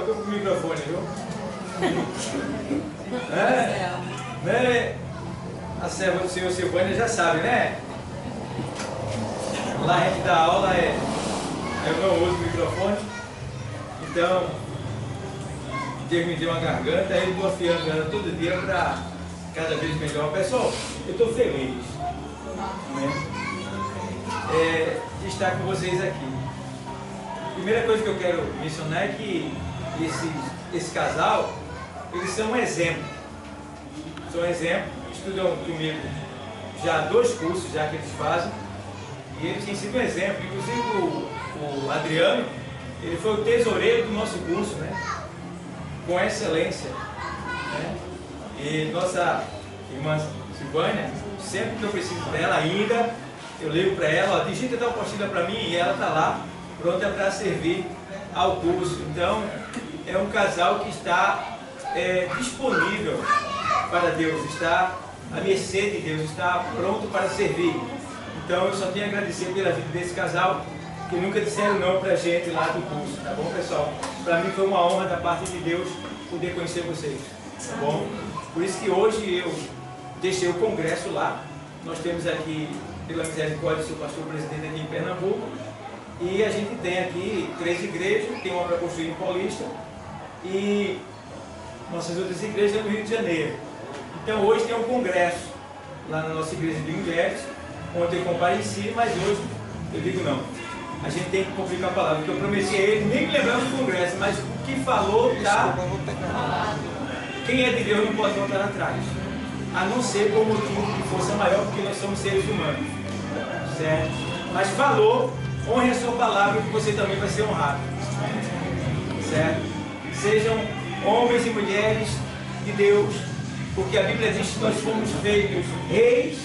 que eu com o microfone, viu? Né? A serva do senhor Silvânia já sabe, né? Lá a gente dá aula, eu não uso o microfone. Então, Deus me deu uma garganta, aí eu estou afiando ela todo dia para cada vez melhor. Pessoal, eu estou feliz, né? De estar com vocês aqui. A primeira coisa que eu quero mencionar é que esse casal, eles são um exemplo. São um exemplo, estudam comigo já 2 cursos já que eles fazem, e eles têm sido um exemplo. Inclusive o Adriano, ele foi o tesoureiro do nosso curso, né? Com excelência, né? E nossa irmã Silvânia, sempre que eu preciso dela ainda, eu ligo para ela, ó, digita tal apostila para mim, e ela está lá, pronta para servir ao curso. Então, é um casal que está disponível para Deus, está à mercê de Deus, está pronto para servir. Então, eu só tenho a agradecer pela vida desse casal, que nunca disseram não para a gente lá do curso, tá bom, pessoal? Para mim foi uma honra da parte de Deus poder conhecer vocês, tá bom? Por isso que hoje eu deixei o congresso lá. Nós temos aqui, pela misericórdia do seu pastor presidente aqui em Pernambuco, e a gente tem aqui 3 igrejas, tem uma para construir em Paulista e nossas outras igrejas no Rio de Janeiro. Então hoje tem um congresso lá na nossa igreja de mulheres, onde eu compareci, mas hoje eu digo não. A gente tem que cumprir com a palavra, porque eu prometi a ele, nem me lembrava do congresso, mas o que falou está. Quem é de Deus não pode voltar atrás, a não ser por motivo de força maior, porque nós somos seres humanos, certo? Mas falou, honre a sua palavra, que você também vai ser honrado, certo? Sejam homens e mulheres de Deus, porque a Bíblia diz que nós fomos feitos reis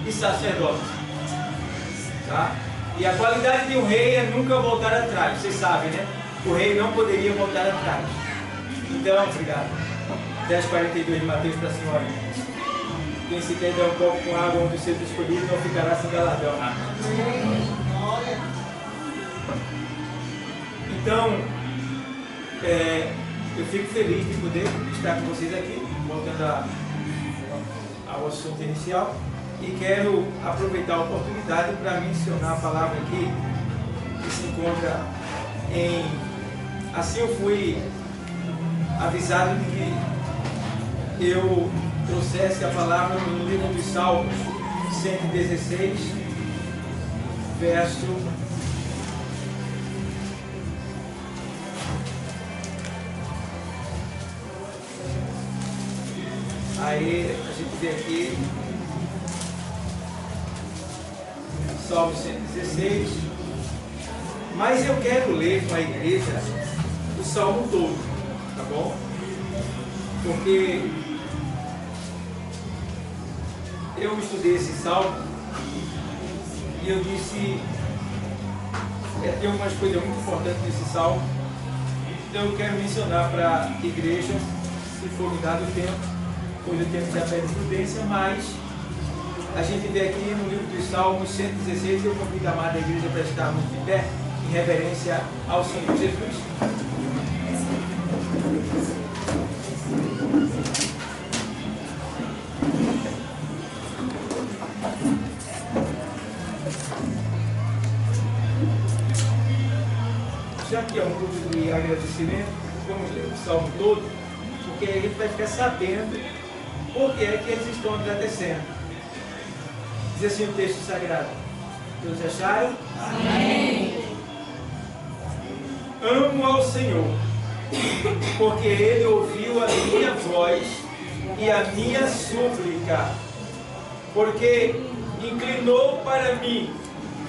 e sacerdotes, tá? E a qualidade de um rei é nunca voltar atrás, vocês sabem, né? O rei não poderia voltar atrás. Então, obrigado. 10:42 de Mateus para a senhora. Quem se quer dar um copo com água onde seja escolhido não ficará sem galardão. Então, eu fico feliz de poder estar com vocês aqui, voltando ao assunto inicial. E quero aproveitar a oportunidade para mencionar a palavra aqui, que se encontra em... Assim eu fui avisado de que eu trouxesse a palavra no livro dos Salmos 116, verso... Aí a gente vê aqui... Salmo 116, mas eu quero ler com a igreja o Salmo todo, tá bom? Porque eu estudei esse Salmo e eu disse, tem algumas coisas muito importantes nesse Salmo, então eu quero mencionar para a igreja, se for me dado o tempo, pois o tempo já pede prudência, mas a gente vê aqui no livro dos Salmos 116, eu convido a amada igreja para estarmos de pé em reverência ao Senhor Jesus. Já que é um grupo de agradecimento, vamos ler o Salmo todo, porque aí a gente vai ficar sabendo por que é que eles estão agradecendo. Diz assim o texto sagrado. Todos acharam? Amém. Amo ao Senhor, porque Ele ouviu a minha voz e a minha súplica, porque inclinou para mim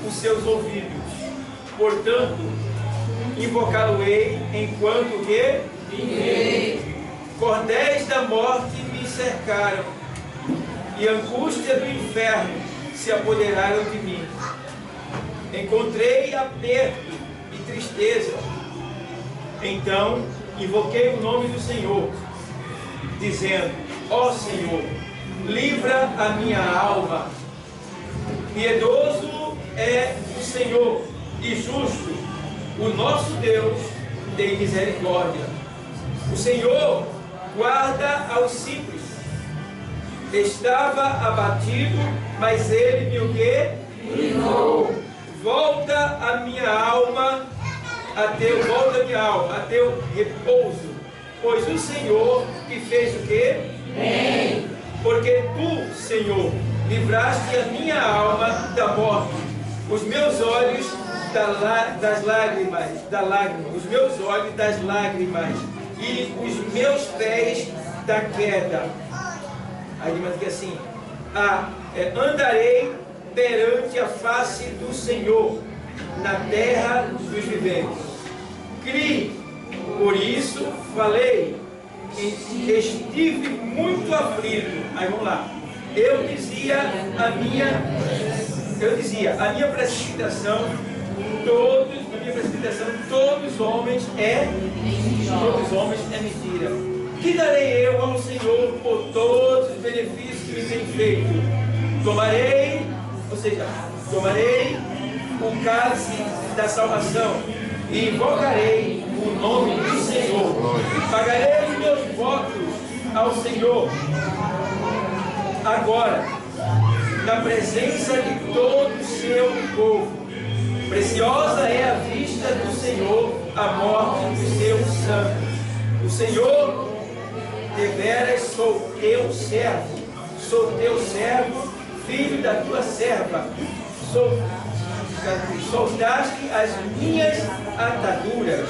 os seus ouvidos. Portanto, invocá-lo-ei enquanto que viverei. Cordéis da morte me cercaram, e angústia do inferno se apoderaram de mim. Encontrei aperto e tristeza. Então invoquei o nome do Senhor, dizendo: ó Senhor, livra a minha alma. Piedoso é o Senhor e justo, o nosso Deus tem misericórdia. O Senhor guarda aos simples. Estava abatido, mas ele me o quê? Livrou. Volta a minha alma a teu repouso, pois o Senhor te fez o quê? Bem. Porque tu, Senhor, livraste a minha alma da morte, os meus olhos das lágrimas, os meus olhos das lágrimas e os meus pés da queda. Aí ele diz assim: andarei perante a face do Senhor na terra dos viventes. Criei, por isso falei, estive muito aflito. Aí vamos lá. Eu dizia a minha precipitação, todos os homens é mentira. Que darei eu ao Senhor por todos os benefícios que me tem feito? Tomarei o cálice da salvação e invocarei o nome do Senhor. Pagarei os meus votos ao Senhor agora, na presença de todo o seu povo. Preciosa é a vista do Senhor, a morte dos seus santos. O Senhor, deveras sou teu servo, filho da tua serva. Soltaste as minhas ataduras.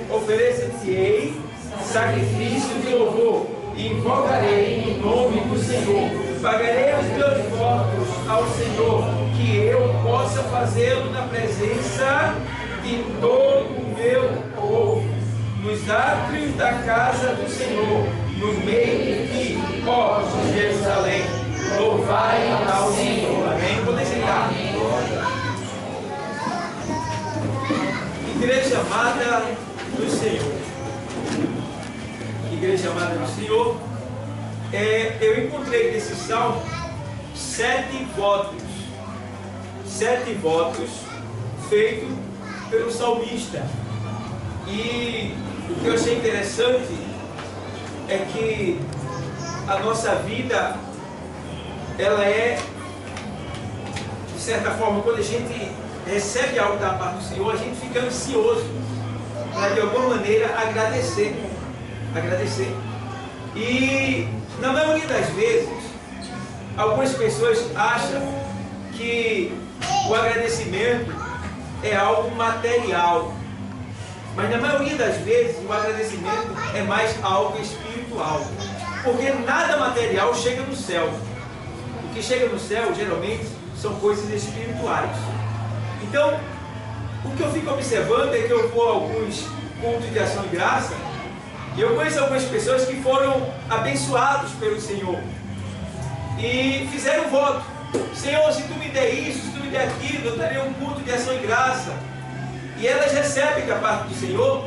Oferecer-te-ei sacrifício de louvor e invocarei o nome do Senhor. Pagarei os meus votos ao Senhor, que eu possa fazê-lo na presença de todo o meu povo, nos átrios da casa do Senhor, no meio de ti, ó Jerusalém. Louvai ao Senhor. Amém? Podem sentar. Igreja amada do Senhor. Igreja amada do Senhor. Eu encontrei nesse salmo 7 votos. 7 votos feitos pelo salmista. E o que eu achei interessante é que a nossa vida, ela é, de certa forma, quando a gente recebe algo da parte do Senhor, a gente fica ansioso para, de alguma maneira, agradecer. E, na maioria das vezes, algumas pessoas acham que o agradecimento é algo material. Mas, na maioria das vezes, o agradecimento é mais algo espiritual. Porque nada material chega no céu. O que chega no céu, geralmente, são coisas espirituais. Então, o que eu fico observando é que eu vou a alguns cultos de ação de graça e eu conheço algumas pessoas que foram abençoados pelo Senhor e fizeram voto: Senhor, se tu me der isso, se tu me der aquilo, eu darei um culto de ação de graça. E elas recebem da parte do Senhor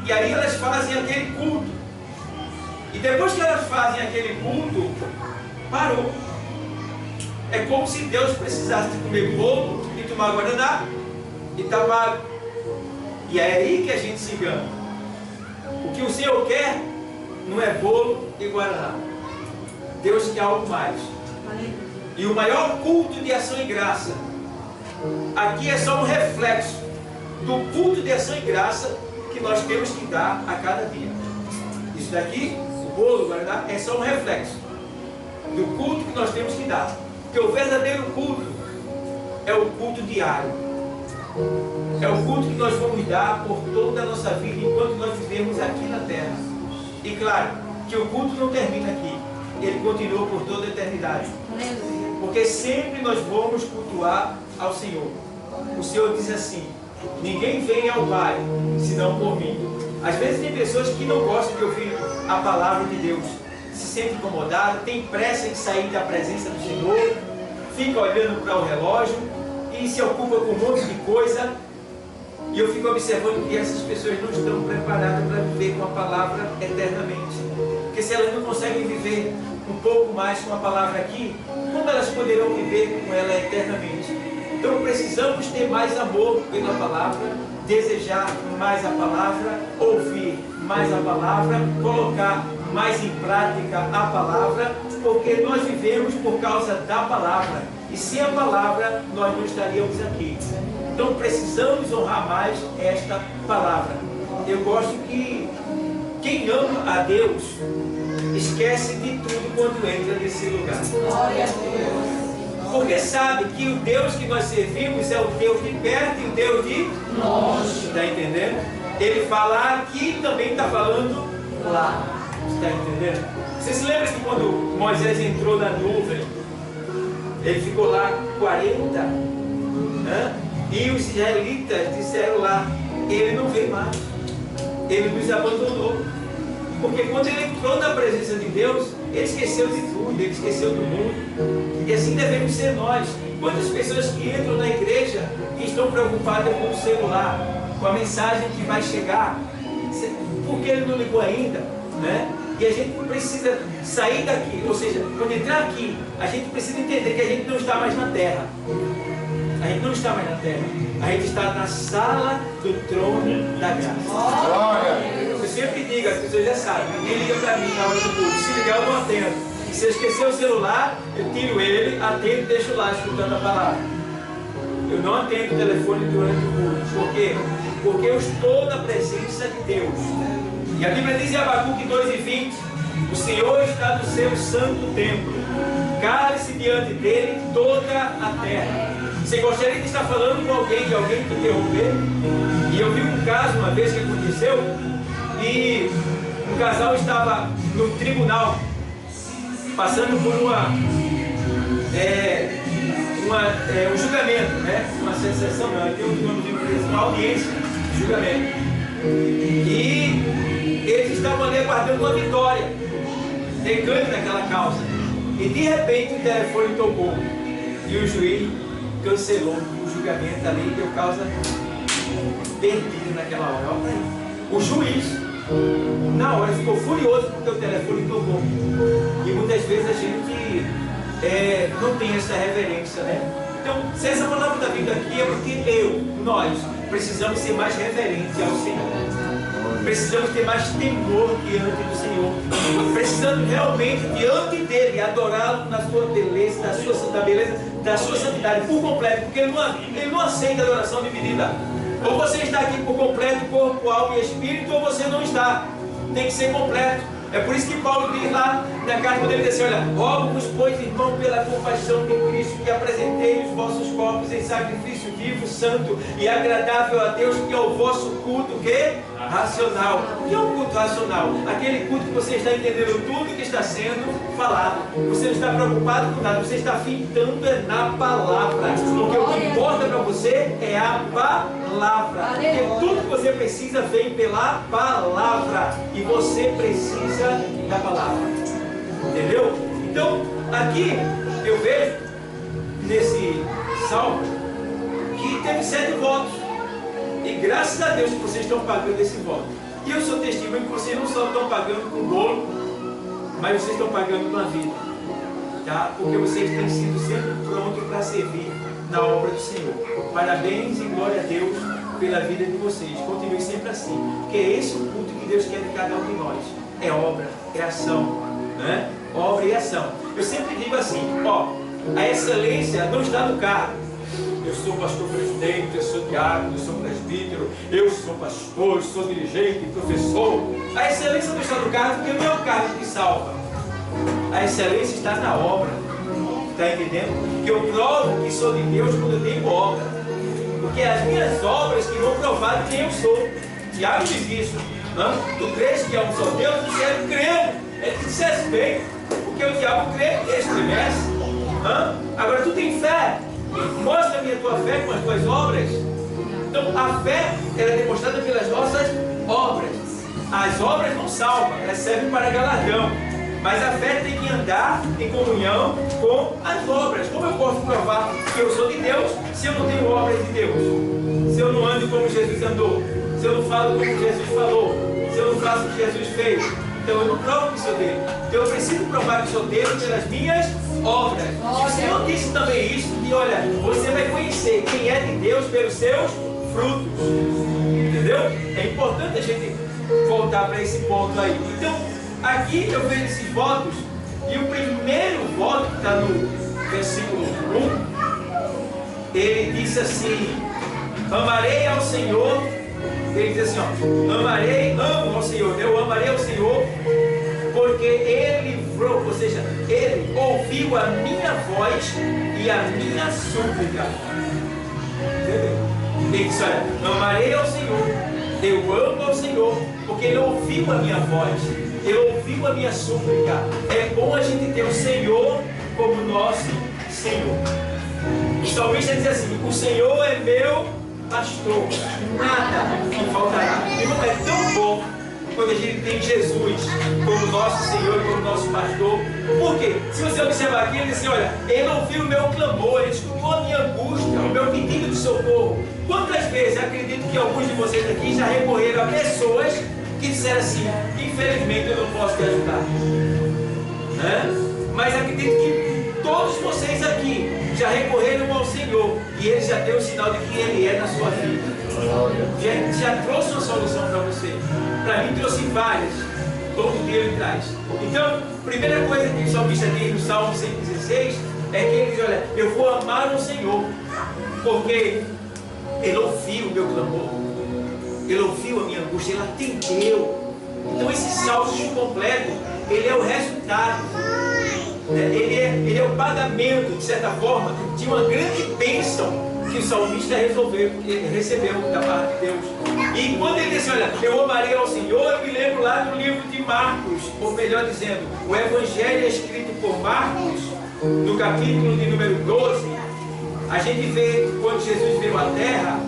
e aí elas fazem aquele culto. E depois que elas fazem aquele culto, parou. É como se Deus precisasse de comer bolo e tomar guaraná e está pago. E é aí que a gente se engana. O que o Senhor quer não é bolo e guaraná. Deus quer algo mais. E o maior culto de ação e graça aqui é só um reflexo do culto de ação e graça que nós temos que dar a cada dia. Isso daqui, o bolo, o guaraná, é só um reflexo do culto que nós temos que dar. Porque o verdadeiro culto é o culto diário. É o culto que nós vamos dar por toda a nossa vida enquanto nós vivemos aqui na terra. E claro, que o culto não termina aqui. Ele continua por toda a eternidade. Porque sempre nós vamos cultuar ao Senhor. O Senhor diz assim: ninguém vem ao Pai senão por mim. Às vezes tem pessoas que não gostam de ouvir a palavra de Deus, se sente incomodado, tem pressa em sair da presença do Senhor, fica olhando para o relógio e se ocupa com um monte de coisa. E eu fico observando que essas pessoas não estão preparadas para viver com a palavra eternamente. Porque se elas não conseguem viver um pouco mais com a palavra aqui, como elas poderão viver com ela eternamente? Então precisamos ter mais amor pela palavra, desejar mais a palavra, ouvir mais a palavra, colocar mais em prática a palavra, porque nós vivemos por causa da palavra, e sem a palavra nós não estaríamos aqui. Então precisamos honrar mais esta palavra. Eu gosto que quem ama a Deus esquece de tudo quando entra nesse lugar. Glória a Deus. Porque sabe que o Deus que nós servimos é o Deus de perto e o Deus de longe. Está entendendo? Ele fala aqui e também está falando lá. Está entendendo? Você se lembra que quando Moisés entrou na nuvem, ele ficou lá 40, né? E os israelitas disseram lá, ele não veio mais, ele nos abandonou. Porque quando ele entrou na presença de Deus, ele esqueceu de tudo, ele esqueceu do mundo. E assim devemos ser nós. Quantas pessoas que entram na igreja e estão preocupadas com o celular, com a mensagem que vai chegar, porque ele não ligou ainda, né? E a gente precisa sair daqui, ou seja, quando entrar aqui, a gente precisa entender que a gente não está mais na terra. A gente não está mais na terra. A gente está na sala do trono da graça. Eu sempre digo, as pessoas já sabem, ninguém liga para mim na hora do culto. Se ligar, eu não atendo. Se eu esquecer o celular, eu tiro ele, atendo e deixo lá escutando a palavra. Eu não atendo o telefone durante o culto. Por quê? Porque eu estou na presença de Deus. E a Bíblia diz em Abacuque 2:20: o Senhor está no seu santo templo, cale-se diante dele toda a terra. Você gostaria de estar falando com alguém e alguém te interromper? E eu vi um caso uma vez que aconteceu, e um casal estava no tribunal, passando por um julgamento, né? Uma sessão, não, tem um nome de empresa, uma audiência de julgamento. E eles estavam ali aguardando uma vitória, decante naquela causa. E de repente o telefone tocou e o juiz cancelou o julgamento ali e deu causa perdida naquela hora. O juiz, na hora, ficou furioso porque o telefone tocou. E muitas vezes a gente não tem essa reverência, né? Então, se essa palavra está vindo aqui é porque nós precisamos ser mais reverentes ao Senhor. Precisamos ter mais temor diante do Senhor. Precisamos realmente, diante dele, adorá-lo na sua beleza, da sua santidade por completo, porque ele não aceita adoração dividida. Ou você está aqui por completo, corpo, alma e espírito, ou você não está. Tem que ser completo. É por isso que Paulo diz lá na carta dele, diz assim: olha, rogo-vos, pois, irmão, pela compaixão de Cristo, que apresentei os vossos corpos em sacrifício vivo, santo e agradável a Deus, que é o vosso culto, que? Racional. O que é um culto racional? Aquele culto que você está entendendo tudo que está sendo falado. Você não está preocupado com nada, você está fitando na palavra. Porque o que importa para você é a palavra. Porque tudo que você precisa vem pela palavra. E você precisa da palavra. Entendeu? Então, aqui eu vejo nesse salmo que teve 7 votos. E graças a Deus que vocês estão pagando esse voto. E eu sou testemunho que vocês não só estão pagando com bolo, mas vocês estão pagando com a vida. Tá? Porque vocês têm sido sempre prontos para servir na obra do Senhor. Parabéns e glória a Deus pela vida de vocês. Continue sempre assim. Porque é esse o culto que Deus quer de cada um de nós. É obra, é ação. Né? Obra e ação. Eu sempre digo assim, ó, a excelência não está no cargo. Eu sou pastor presidente, eu sou diácono, eu sou presbítero, eu sou pastor, eu sou dirigente, professor. A excelência não está no cargo, porque não é o cargo que salva. A excelência está na obra. Está entendendo? Que eu provo que sou de Deus quando eu tenho obra. Porque as minhas obras que vão provar de quem eu sou. Tiago diz isso. Não? Tu crês que há um só Deus? Tu serve crendo. Ele te dissesse bem. Porque o diabo crê e estremece. Agora tu tem fé. Mostra-me a tua fé com as tuas obras. Então a fé ela é demonstrada pelas nossas obras. As obras não salvam, elas servem para galardão. Mas a fé tem que andar em comunhão com as obras. Como eu posso provar que eu sou de Deus se eu não tenho obras de Deus? Se eu não ando como Jesus andou? Se eu não falo como Jesus falou? Se eu não faço o que Jesus fez? Então eu não provo que sou dele. Então eu preciso provar que sou dele pelas minhas obras. E o Senhor disse também isso, que olha, você vai conhecer quem é de Deus pelos seus frutos. Entendeu? É importante a gente voltar para esse ponto aí. Então, aqui eu vejo esses votos, e o primeiro voto que está no versículo 1, ele disse assim: amarei ao Senhor. Ele diz assim, ó, amo ao Senhor, eu amarei ao Senhor, porque Ele livrou, ou seja, Ele ouviu a minha voz e a minha súplica. Entendeu? Ele disse, olha, amarei ao Senhor, eu amo ao Senhor, porque Ele ouviu a minha voz, Ele ouviu a minha súplica. É bom a gente ter o Senhor como nosso Senhor. O salmista diz assim: o Senhor é meu pastor, nada me faltará. E não é tão bom quando a gente tem Jesus como nosso Senhor e como nosso pastor. Por quê? Se você observar aqui, ele diz assim, olha, Ele ouviu o meu clamor, Ele escutou a minha angústia, o meu pedido de socorro. Quantas vezes, acredito que alguns de vocês aqui já recorreram a pessoas que disseram assim, infelizmente eu não posso te ajudar, mas acredito que todos vocês aqui já recorreram ao Senhor e Ele já deu o sinal de quem Ele é na sua vida. Já trouxe uma solução para você. Para mim trouxe várias. Todo dia Ele traz. Então, a primeira coisa que o salmista diz no Salmo 116 é que ele diz, olha, eu vou amar o Senhor, porque Ele ouviu o meu clamor, Ele ouviu a minha angústia, Ele atendeu. Então esse salmo completo, ele é o resultado, ele é o pagamento, de certa forma, de uma grande bênção que o salmista recebeu da parte de Deus. E quando ele disse, olha, eu amarei ao Senhor, eu me lembro lá do livro de Marcos, ou melhor dizendo, o Evangelho escrito por Marcos, no capítulo de número 12, a gente vê, quando Jesus veio à terra,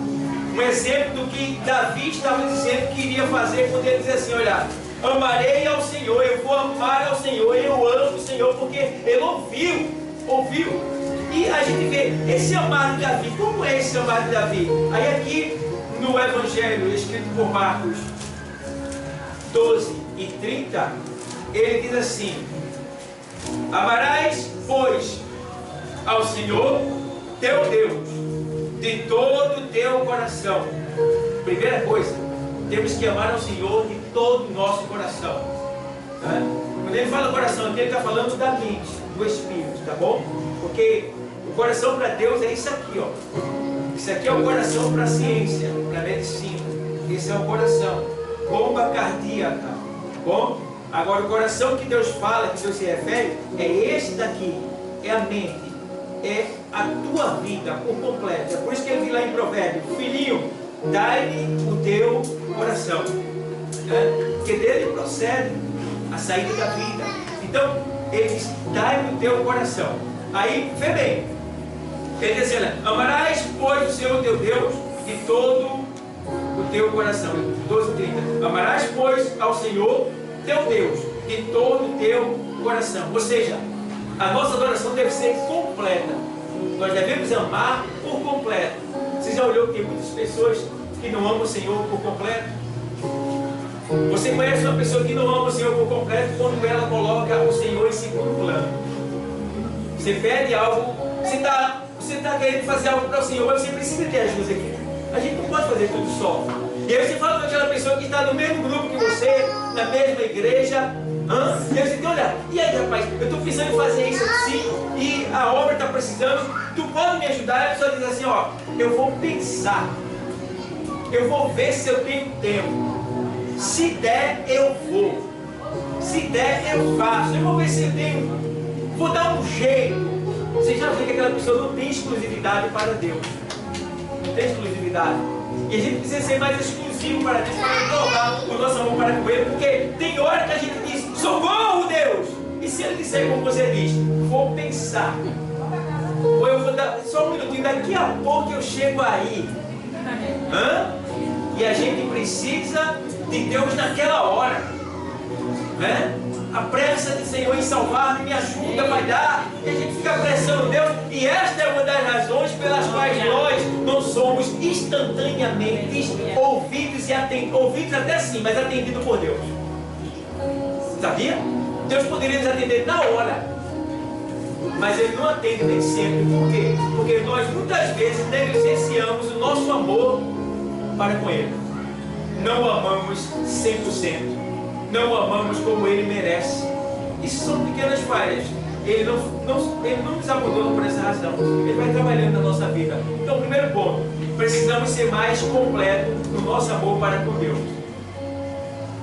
um exemplo do que Davi estava dizendo que iria fazer, quando ele dizia assim, olha, amarei ao Senhor, eu vou amar ao Senhor, eu amo o Senhor, porque Ele ouviu. E a gente vê esse amar de Davi. Como é esse amar de Davi? Aí aqui no Evangelho escrito por Marcos 12:30, ele diz assim: amarás, pois, ao Senhor teu Deus de todo o teu coração. Primeira coisa, temos que amar ao Senhor de todo o nosso coração. Quando ele fala coração aqui, ele está falando da mente, do espírito, tá bom? Porque o coração para Deus é isso aqui, ó. Isso aqui é o coração para a ciência, para a medicina. Esse é o coração, bomba cardíaca, tá bom? Agora o coração que Deus fala, que Deus se refere, é esse daqui, é a mente, é a tua vida por completo. É por isso que ele diz lá em Provérbios: filhinho, dai-me o teu coração, porque dele procede a saída da vida. Então ele diz: dai-me o teu coração. Aí, vê bem, ele diz assim, amarás, pois, o Senhor teu Deus de todo o teu coração. 12:30. Amarás, pois, ao Senhor teu Deus de todo o teu coração. Ou seja, a nossa adoração deve ser completa. Nós devemos amar por completo. Você já olhou que tem muitas pessoas que não amam o Senhor por completo? Você conhece uma pessoa que não ama o Senhor por completo quando ela coloca o Senhor em segundo plano? Você pede algo, você está querendo fazer algo para o Senhor, mas você precisa ter ajuda aqui. A gente não pode fazer tudo só. E aí você fala com aquela pessoa que está no mesmo grupo que você, na mesma igreja. E aí você diz, olha, e aí rapaz, eu estou precisando de fazer isso assim, e a obra está precisando, tu pode me ajudar? E a pessoa diz assim, ó, eu vou pensar, eu vou ver se eu tenho tempo, se der eu vou, se der eu faço, eu vou ver se eu tenho, vou dar um jeito. Você já vê que aquela pessoa não tem exclusividade para Deus, não tem exclusividade. E a gente precisa ser mais exclusivo para Deus, para tornar o nosso amor para com Ele, porque tem hora que a gente diz, socorro Deus! E se Ele disser como você diz, vou pensar, ou eu vou dar, só um minutinho, daqui a pouco eu chego aí. E a gente precisa de Deus naquela hora, a pressa de Senhor em salvar-me, me ajuda, vai dar. E a gente fica pressando Deus. E esta é uma das razões pelas quais nós não somos instantaneamente ouvidos e atendidos. Ouvidos até sim, mas atendidos por Deus. Sabia? Deus poderia nos atender na hora. mas Ele não atende nem sempre. Por quê? Porque nós muitas vezes negligenciamos o nosso amor para com Ele. Não o amamos 100%. Não o amamos como Ele merece. Isso são pequenas falhas. Ele não nos abandona por essa razão. Ele vai trabalhando na nossa vida. Então, primeiro ponto, precisamos ser mais completos no nosso amor para com Deus.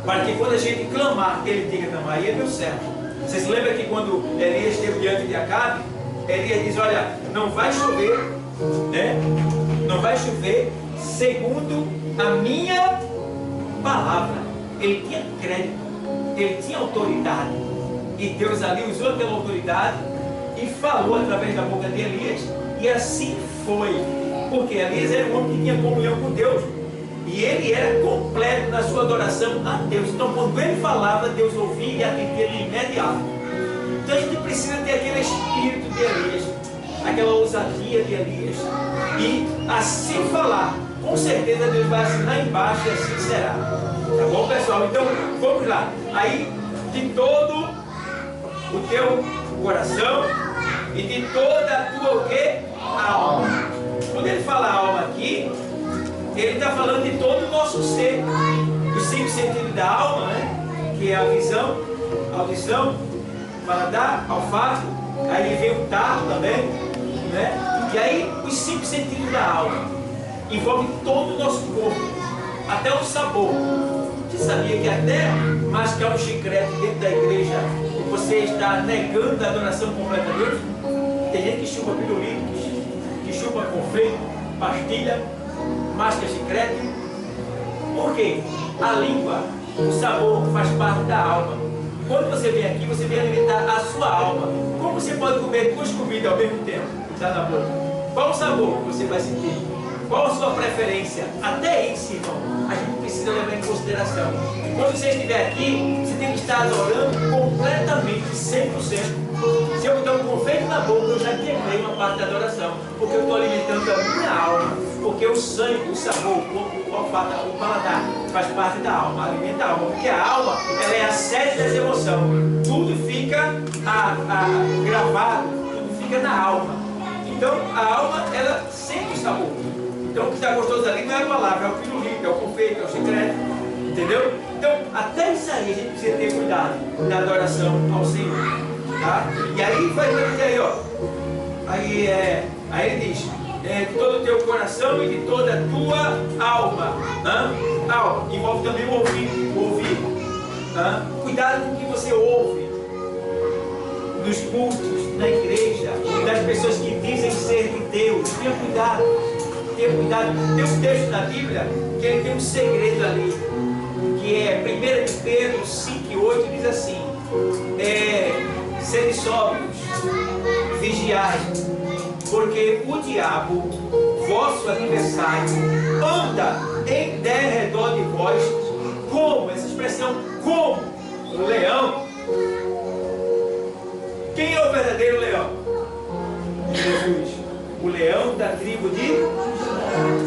Para que quando a gente clamar, Ele tenha que clamar. E Ele deu certo. Vocês lembram que quando Elias esteve diante de Acabe, Elias diz, olha, não vai chover, né? Não vai chover segundo a minha palavra. Ele tinha crédito, ele tinha autoridade. E Deus ali usou aquela autoridade e falou através da boca de Elias. E assim foi. Porque Elias era um homem que tinha comunhão com Deus. E ele era completo na sua adoração a Deus. Então quando ele falava, Deus ouvia e atendia de imediato. Então a gente precisa ter aquele espírito de Elias, aquela ousadia de Elias. E assim falar, com certeza Deus vai assinar embaixo e assim será. Tá bom, pessoal? Então vamos lá. Aí de todo o teu coração e de toda a tua o quê? Alma. Quando ele fala alma aqui, ele está falando de todo o nosso ser. Os 5 sentidos da alma, né? Que é a visão, a audição, paladar, olfato, aí vem o tato também, né? E aí os 5 sentidos da alma envolvem todo o nosso corpo, até o sabor. Você sabia que até mascar um chiclete dentro da igreja você está negando a adoração completa a Deus? Tem gente que chupa pirulito, que chupa confeito, pastilha, masca chiclete. Por quê? A língua, o sabor faz parte da alma. Quando você vem aqui, você vem alimentar a sua alma. Como você pode comer 2 comidas ao mesmo tempo? Está na boca. Qual o sabor que você vai sentir? Qual a sua preferência? Até isso, irmão, a gente precisa levar em consideração. Quando você estiver aqui, você tem que estar adorando completamente, 100%. Se eu botar um confeito na boca, eu já quebrei uma parte da adoração, porque eu estou alimentando a minha alma. Porque o sangue, o sabor, o olfato, o paladar faz parte da alma, alimenta a alma. Porque a alma, ela é a sede das emoções. Tudo fica gravado, tudo fica na alma. Então a alma, ela sente o sabor. Então o que está gostoso ali não é a palavra, é o pirulito, é o confeito, é o chiclete. Entendeu? Então até isso aí a gente precisa ter cuidado na adoração ao Senhor. Tá? E aí vai dizer aí, ó. Aí ele diz, de todo o teu coração e de toda a tua alma. Alma. Envolve também o ouvido. Cuidado com o que você ouve nos cultos, na igreja, das pessoas que dizem ser de Deus. Tenha cuidado. Tenha cuidado. Tem um texto na Bíblia que ele tem um segredo ali, que é 1 de Pedro 5:8, diz assim: sede sóbrios, vigiai, porque o diabo, vosso adversário, anda em derredor de vós, como, essa expressão, como o leão. Quem é o verdadeiro leão? Jesus. O leão da tribo de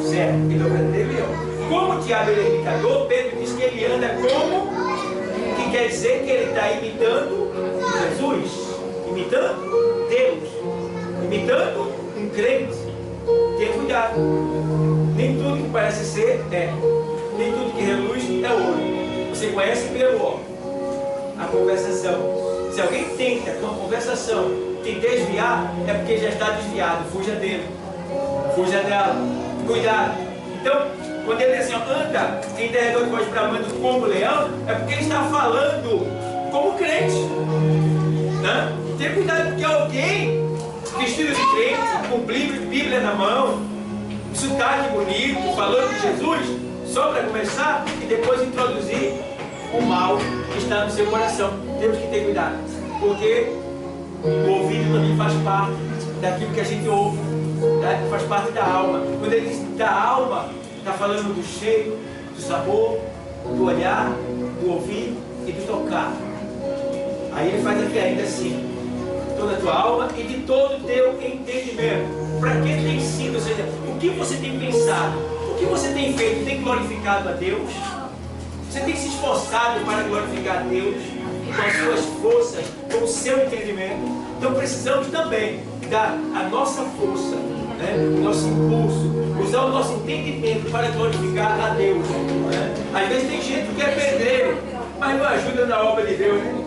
José. Ele é o verdadeiro leão. Como o diabo é imitador, Pedro diz que ele anda como, que quer dizer que ele está imitando Jesus, imitando Deus, imitando um crente. Tenha cuidado. Nem tudo que parece ser é. Nem tudo que reluz é ouro. Você conhece pelo ó, a conversação. Se alguém tenta com a conversação te desviar, é porque já está desviado. Fuja dele, fuja dela. Cuidado. Então, quando ele diz assim, anda em derredor de vós bramando como leão, é porque ele está falando como crente. Né? Tenha cuidado, porque alguém vestido de crente, com Bíblia na mão, sotaque bonito, falando de Jesus, só para começar e depois introduzir o mal que está no seu coração. Temos que ter cuidado, porque o ouvido também faz parte daquilo que a gente ouve, tá? Faz parte da alma. Quando ele diz da alma, está falando do cheiro, do sabor, do olhar, do ouvir e do tocar. Aí ele faz aqui ainda assim, toda a tua alma e de todo o teu entendimento. Para que tem sido, ou seja, o que você tem pensado, o que você tem feito, tem glorificado a Deus? Você tem se esforçado para glorificar a Deus com as suas forças, com o seu entendimento? Então precisamos também dar a nossa força, né? O nosso impulso, usar o nosso entendimento para glorificar a Deus, né? Às vezes tem gente que é pedreiro, mas não ajuda na obra de Deus, né?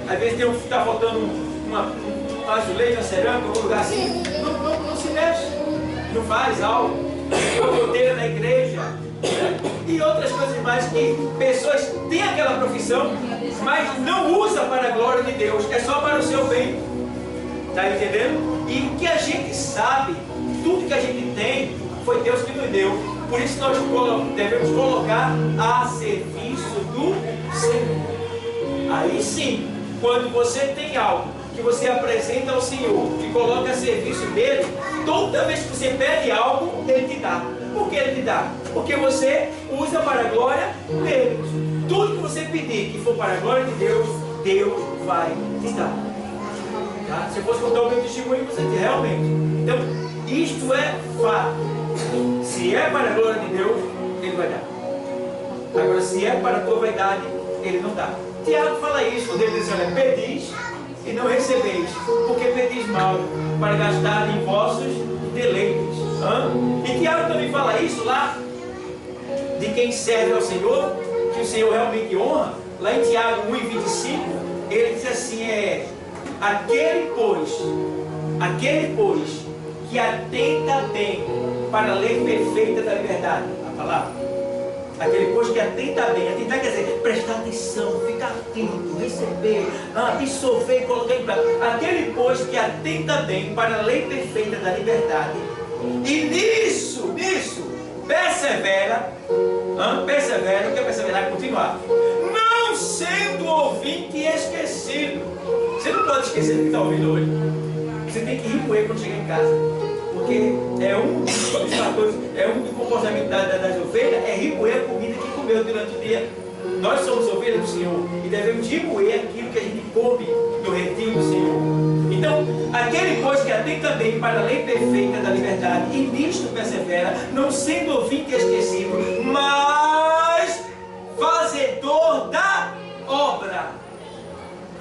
Às vezes está faltando um azulejo, uma cerâmica, um lugar assim, não se mexe, não faz algo, uma goteira na igreja, né? E outras coisas mais que pessoas têm aquela profissão, mas não usa para a glória de Deus, é só para o seu bem. Está entendendo? E o que a gente sabe, tudo que a gente tem, foi Deus que nos deu. Por isso nós devemos colocar a serviço do Senhor. Aí sim, quando você tem algo que você apresenta ao Senhor, que coloca a serviço dele, toda vez que você pede algo, ele te dá. Por que ele te dá? Porque você usa para a glória dele. Tudo que você pedir que for para a glória de Deus, Deus vai te dar. Tá? Se eu fosse contar o meu testemunho, você diz realmente. Então, isto é fato. Se é para a glória de Deus, ele vai dar. Agora, se é para a tua vaidade, ele não dá. Tiago fala isso, quando ele diz, olha, pedis e não recebeis, porque pedis mal, para gastar em vossos deleites. E Tiago também fala isso lá, de quem serve ao Senhor, que o Senhor realmente honra. Lá em Tiago 1:25, ele diz assim, aquele pois que atenta bem para a lei perfeita da liberdade, a palavra. Aquele pois que atenta bem, atentar quer dizer prestar atenção, ficar atento, receber, absorver e colocar em prática. Aquele pois que atenta bem para a lei perfeita da liberdade, e nisso, persevera, persevera, o que é perseverar? Continuar, não sendo ouvinte e esquecido. Você não pode esquecer do que está ouvindo hoje. Você tem que remoer quando chegar em casa, porque é um dos fatores, é um do comportamento das ovelhas, é remoer a comida que comeu durante o dia. Nós somos ovelhas do Senhor e devemos remoer aquilo que a gente come no retiro do Senhor. Então, aquele pois que atenta bem para a lei perfeita da liberdade e nisto persevera, não sendo ouvinte e esquecido, mas fazedor da obra.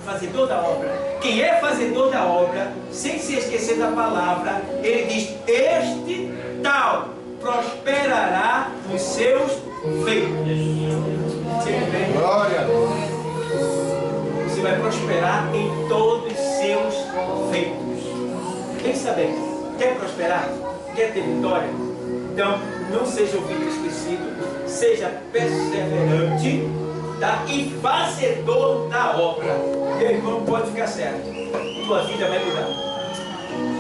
Fazedor da obra. Quem é fazedor da obra, sem se esquecer da palavra, ele diz, este tal prosperará nos seus feitos. Glória a Deus. Você vai prosperar em todos os seus feitos. Pensa bem, quer prosperar? Quer ter vitória? Então, não seja ouvido esquecido, seja perseverante, tá? E fazedor da obra. Meu irmão, pode ficar certo, tua vida vai mudar.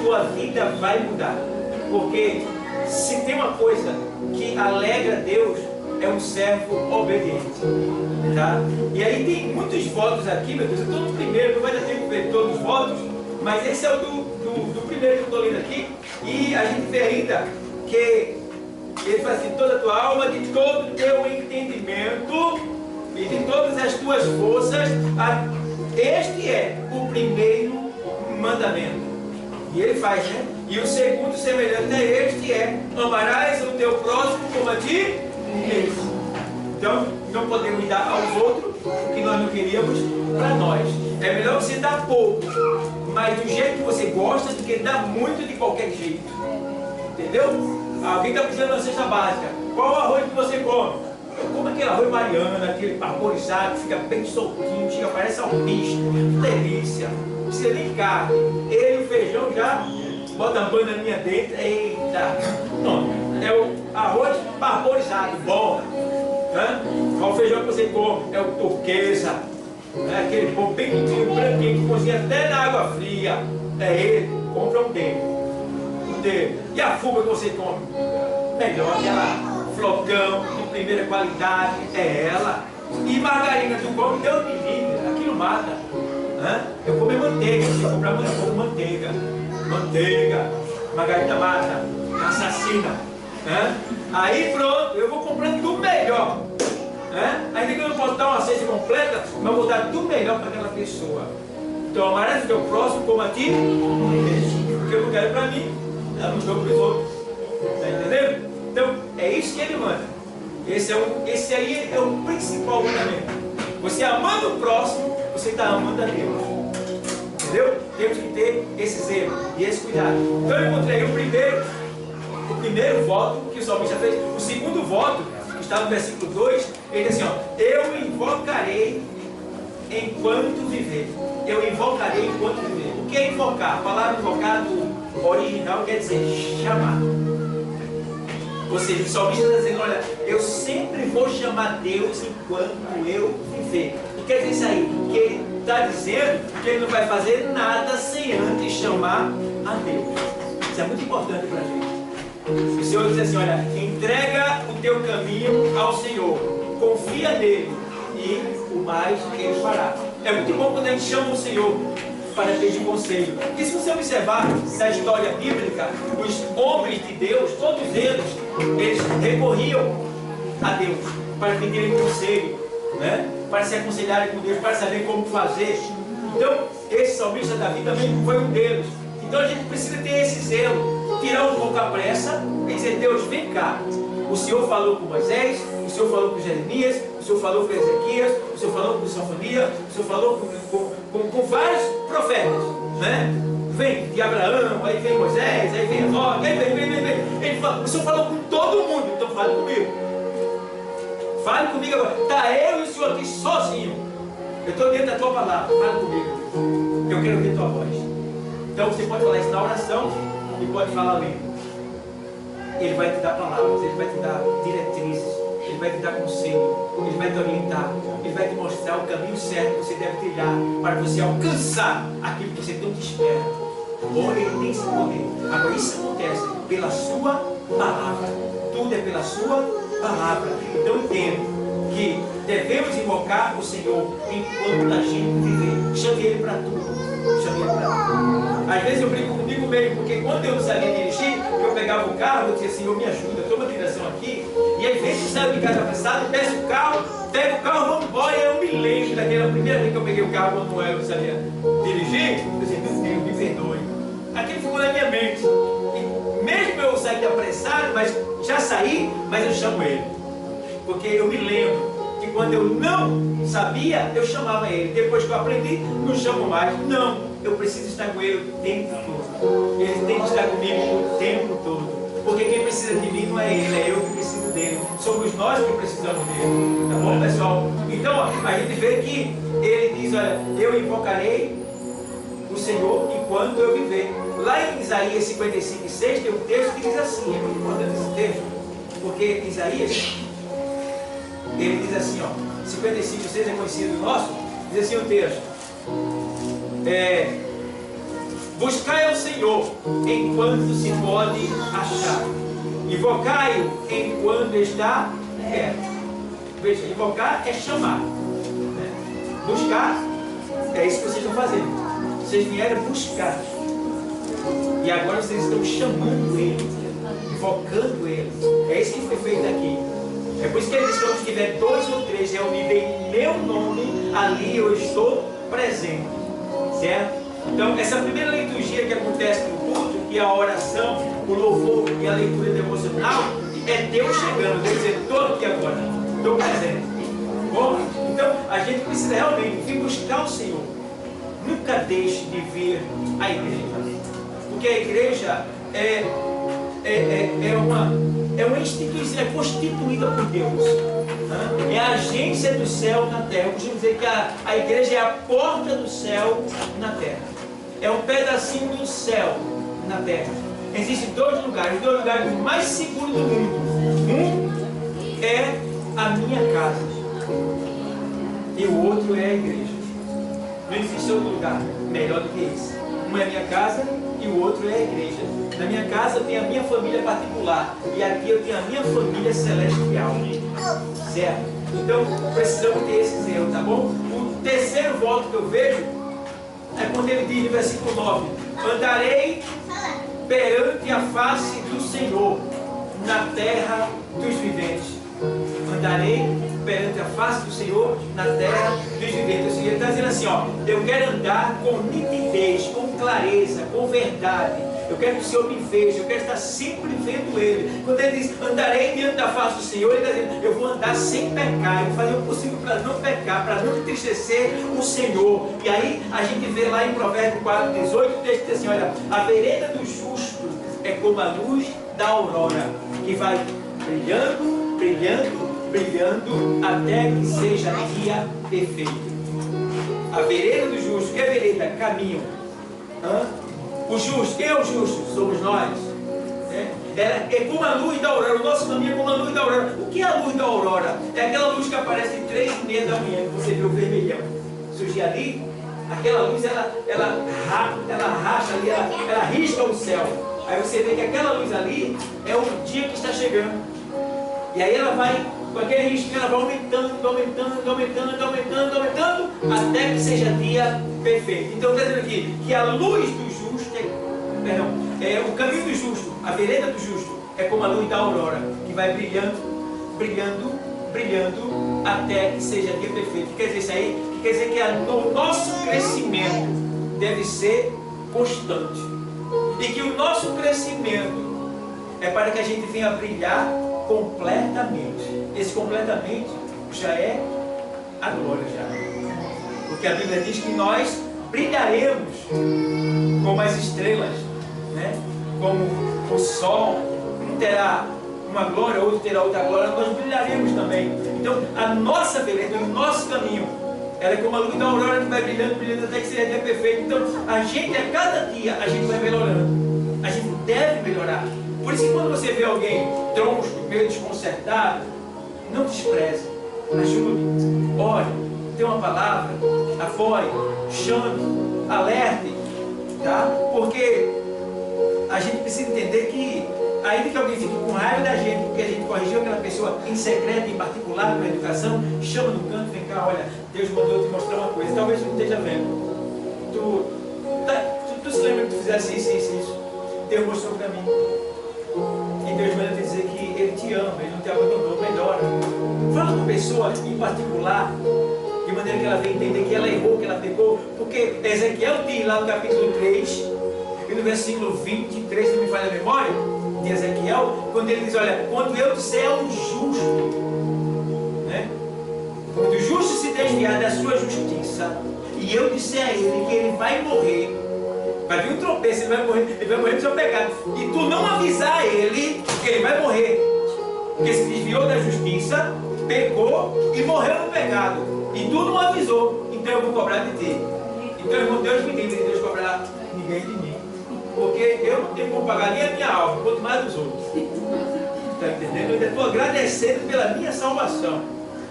Tua vida vai mudar. Porque se tem uma coisa que alegra Deus, é um servo obediente, tá? E aí tem muitos votos aqui, meu Deus. Eu estou no primeiro, não vai dar tempo de ver todos os votos, mas esse é o do primeiro que eu estou lendo aqui. E a gente vê ainda que ele fala assim, toda a tua alma, de todo o teu entendimento e de todas as tuas forças, este é o primeiro mandamento. E ele faz, né? E o segundo semelhante a este é, amarás o teu próximo como a ti mesmo. Então, não podemos dar aos outros o que nós não queríamos para nós. É melhor você dar pouco, mas do jeito que você gosta, do que dar muito de qualquer jeito. Entendeu? Alguém está precisando de uma cesta básica. Qual o arroz que você come? Eu como aquele arroz mariana, aquele parborizado, que fica bem soltinho, chega, parece alpiste. Delícia. Não precisa nem carne. Ele, o feijão já bota a bananinha dentro. Eita! Não, é o arroz parborizado, bom. Qual o feijão que você come? É o turquesa. É aquele pão bem branquinho, que cozinha até na água fria. É ele. Compra um dele. E a fuga que você come? Melhor, aquela flocão de primeira qualidade, é ela. E margarina tu come, Deus me livre, aquilo mata. Eu como manteiga, se comprar manteiga. Manteiga, margarina mata, assassina. Aí pronto, eu vou comprando tudo melhor. Ainda que eu não posso dar uma cesta completa, mas eu vou dar tudo melhor para aquela pessoa. Então amarás o teu próximo como a ti, porque eu não quero para mim, eu não dou para os outros. Está entendendo? Então é isso que ele manda. Esse aí é o principal mandamento. Você amando o próximo, você está amando a Deus. Entendeu? Temos que ter esse zelo e esse cuidado. Então eu encontrei o primeiro voto que o salmista fez. O segundo voto, que está no versículo 2, ele diz assim, ó, eu invocarei enquanto viver. Eu invocarei enquanto viver. O que é invocar? A palavra invocar do original quer dizer chamar. Ou seja, o salmista está dizendo, olha, eu sempre vou chamar Deus enquanto eu viver. O que quer dizer isso aí? Que ele está dizendo que ele não vai fazer nada sem antes chamar a Deus. Isso é muito importante para a gente. O Senhor diz assim, olha, entrega o teu caminho ao Senhor, confia nele e o mais ele fará. É muito bom quando a gente chama o Senhor para pedir conselho. Porque se você observar na história bíblica, os homens de Deus, todos eles recorriam a Deus para pedirem conselho, né? Para se aconselharem com Deus, para saber como fazer. Então, esse salmista Davi também foi um deles. Então a gente precisa ter esse zelo, tirar um pouco a pressa e dizer, Deus, vem cá. O Senhor falou com Moisés, o Senhor falou com Jeremias, o Senhor falou com Ezequias, o Senhor falou com Sofonias, o Senhor falou com vários profetas, né? Vem de Abraão, aí vem Moisés, aí vem Roque, aí vem. Ele fala, o Senhor falou com todo mundo, então fale comigo. Fale comigo agora. Está eu e o Senhor aqui sozinho. Eu estou dentro da tua palavra, fale comigo. Eu quero ouvir tua voz. Então você pode falar isso na oração e pode falar lendo. Ele vai te dar palavras, ele vai te dar diretrizes, ele vai te dar conselho, ele vai te orientar, ele vai te mostrar o caminho certo que você deve trilhar para você alcançar aquilo que você tanto espera. Ora, ele tem esse poder. Agora isso acontece pela sua palavra. Tudo é pela sua palavra. Então entendo que devemos invocar o Senhor enquanto a gente viver. Chame Ele para tudo. Chame Ele para tudo. Às vezes eu brinco comigo mesmo, porque quando eu não sabia dirigir, eu pegava o carro, eu dizia, Senhor, me ajuda, toma a direção aqui. E às vezes eu saio de casa apressado, desce o carro, pego o carro, vamos embora. E eu me lembro daquela primeira vez que eu peguei o carro quando eu não sabia dirigir. Eu disse, meu Deus, me perdoe. Aquilo ficou na minha mente. E mesmo eu saí apressado, mas já saí, mas eu chamo Ele. Porque eu me lembro que quando eu não sabia, eu chamava Ele. Depois que eu aprendi, não chamo mais. Não, eu preciso estar com Ele o tempo todo. Ele tem que estar comigo o tempo todo. Porque quem precisa de mim não é Ele, é eu que preciso dele. Somos nós que precisamos dele. Tá bom, pessoal? Então, ó, a gente vê que Ele diz, olha, eu invocarei o Senhor enquanto eu viver. Lá em Isaías 55:6 tem um texto que diz assim, é muito importante esse texto, porque Isaías, ele diz assim, ó, 55:6 é conhecido nosso, diz assim o texto, buscai ao Senhor enquanto se pode achar, invocai-o enquanto está perto. Veja, invocar é chamar, né? Buscar é isso que vocês estão fazendo. Vocês vieram buscar e agora vocês estão chamando Ele, invocando Ele. É isso que foi feito aqui. É por isso que ele diz que onde tiver 2 ou 3 reunidos em meu nome, ali eu estou presente, certo? Então essa primeira liturgia que acontece no culto, que é a oração, o louvor e a leitura devocional, é Deus chegando, Deus dizendo, estou aqui agora, estou presente. Bom, então a gente precisa realmente vir buscar o Senhor. Nunca deixe de vir à igreja, porque a igreja é uma instituição, é constituída por Deus, é a agência do céu na terra. Eu costumo dizer que a igreja é a porta do céu na terra, é um pedacinho do céu na terra. Existem 2 lugares, os 2 lugares mais seguros do mundo. Um é a minha casa e o outro é a igreja. Não existe outro lugar melhor do que esse. Um é a minha casa e o outro é a igreja. Na minha casa eu tenho a minha família particular e aqui eu tenho a minha família celestial. Certo? Então precisamos ter esse zelo, tá bom? O terceiro voto que eu vejo é quando ele diz no versículo 9: andarei perante a face do Senhor na terra dos viventes. Andarei perante a face do Senhor na terra dos viventes. Ele está dizendo assim, ó, eu quero andar com nitidez, com clareza, com verdade. Eu quero que o Senhor me veja, eu quero estar sempre vendo Ele. Quando ele diz, andarei diante da face do Senhor, ele está dizendo, eu vou andar tá? Sem pecar, e fazer o possível para não pecar, para não entristecer o Senhor. E aí a gente vê lá em Provérbios 4:18, o texto diz assim: olha, a vereda do justo é como a luz da aurora, que vai brilhando, brilhando, brilhando, até que seja dia perfeito. A vereda do justo, que é vereda? Caminho. O justo, quem é o justo? Somos nós. É como a luz da aurora, o nosso caminho é como a luz da aurora. O que é a luz da aurora? É aquela luz que aparece em 3:30 da manhã, que você vê o vermelhão surgir ali. Aquela luz, ela racha ali, ela risca o céu. Aí você vê que aquela luz ali é o dia que está chegando. E aí ela vai, com aquele risco, ela vai aumentando, aumentando, aumentando, aumentando, aumentando, até que seja dia perfeito. Então está dizendo aqui que a luz do justo, o caminho do justo, a vereda do justo, é como a luz da aurora, que vai brilhando, brilhando, brilhando, até que seja dia perfeito. Quer dizer isso aí? Quer dizer que o nosso crescimento deve ser constante. E que o nosso crescimento é para que a gente venha brilhar completamente. Esse completamente já é a glória já. Porque a Bíblia diz que nós brilharemos como as estrelas, né? Como o sol. Um terá uma glória, outro terá outra glória, nós brilharemos também. Então a nossa vereda, o nosso caminho, ela é como a luz da aurora que vai brilhando, brilhando até que seja dia perfeito. Então a gente, a cada dia, a gente vai melhorando. A gente deve melhorar. Por isso que quando você vê alguém troncho, meio desconcertado, não despreze, ajude, ore, dê uma palavra, apoie, chame, alerte, tá? Porque a gente precisa entender que, ainda que alguém fique com raiva da gente, porque a gente corrigiu aquela pessoa em secreto, em particular, com a educação, chama no canto, vem cá, olha, Deus mandou te mostrar uma coisa, talvez tu não esteja vendo. Tu se lembra que tu fizesse isso, Deus mostrou para mim. E Deus manda te dizer que Ele te ama, Ele não te abandonou, melhora. Fala com a pessoa em particular, de maneira que ela venha entender que ela errou, que ela pecou, porque Ezequiel diz lá no capítulo 3, e no versículo 23, se não me falha a memória, de Ezequiel, quando ele diz, olha, quando eu disser ao justo, né? Quando o justo se desviar da sua justiça, e eu disser a ele que ele vai morrer, vai vir um tropeço, ele vai morrer no seu pecado, e tu não avisar a ele que ele vai morrer, porque se desviou da justiça, pecou e morreu no pecado, e tu não avisou, então eu vou cobrar de ti. Então, irmão, Deus me livre de Deus cobrar ninguém de mim, porque eu não tenho como pagar nem a minha alma, quanto mais os outros. Está entendendo? Eu estou agradecendo pela minha salvação,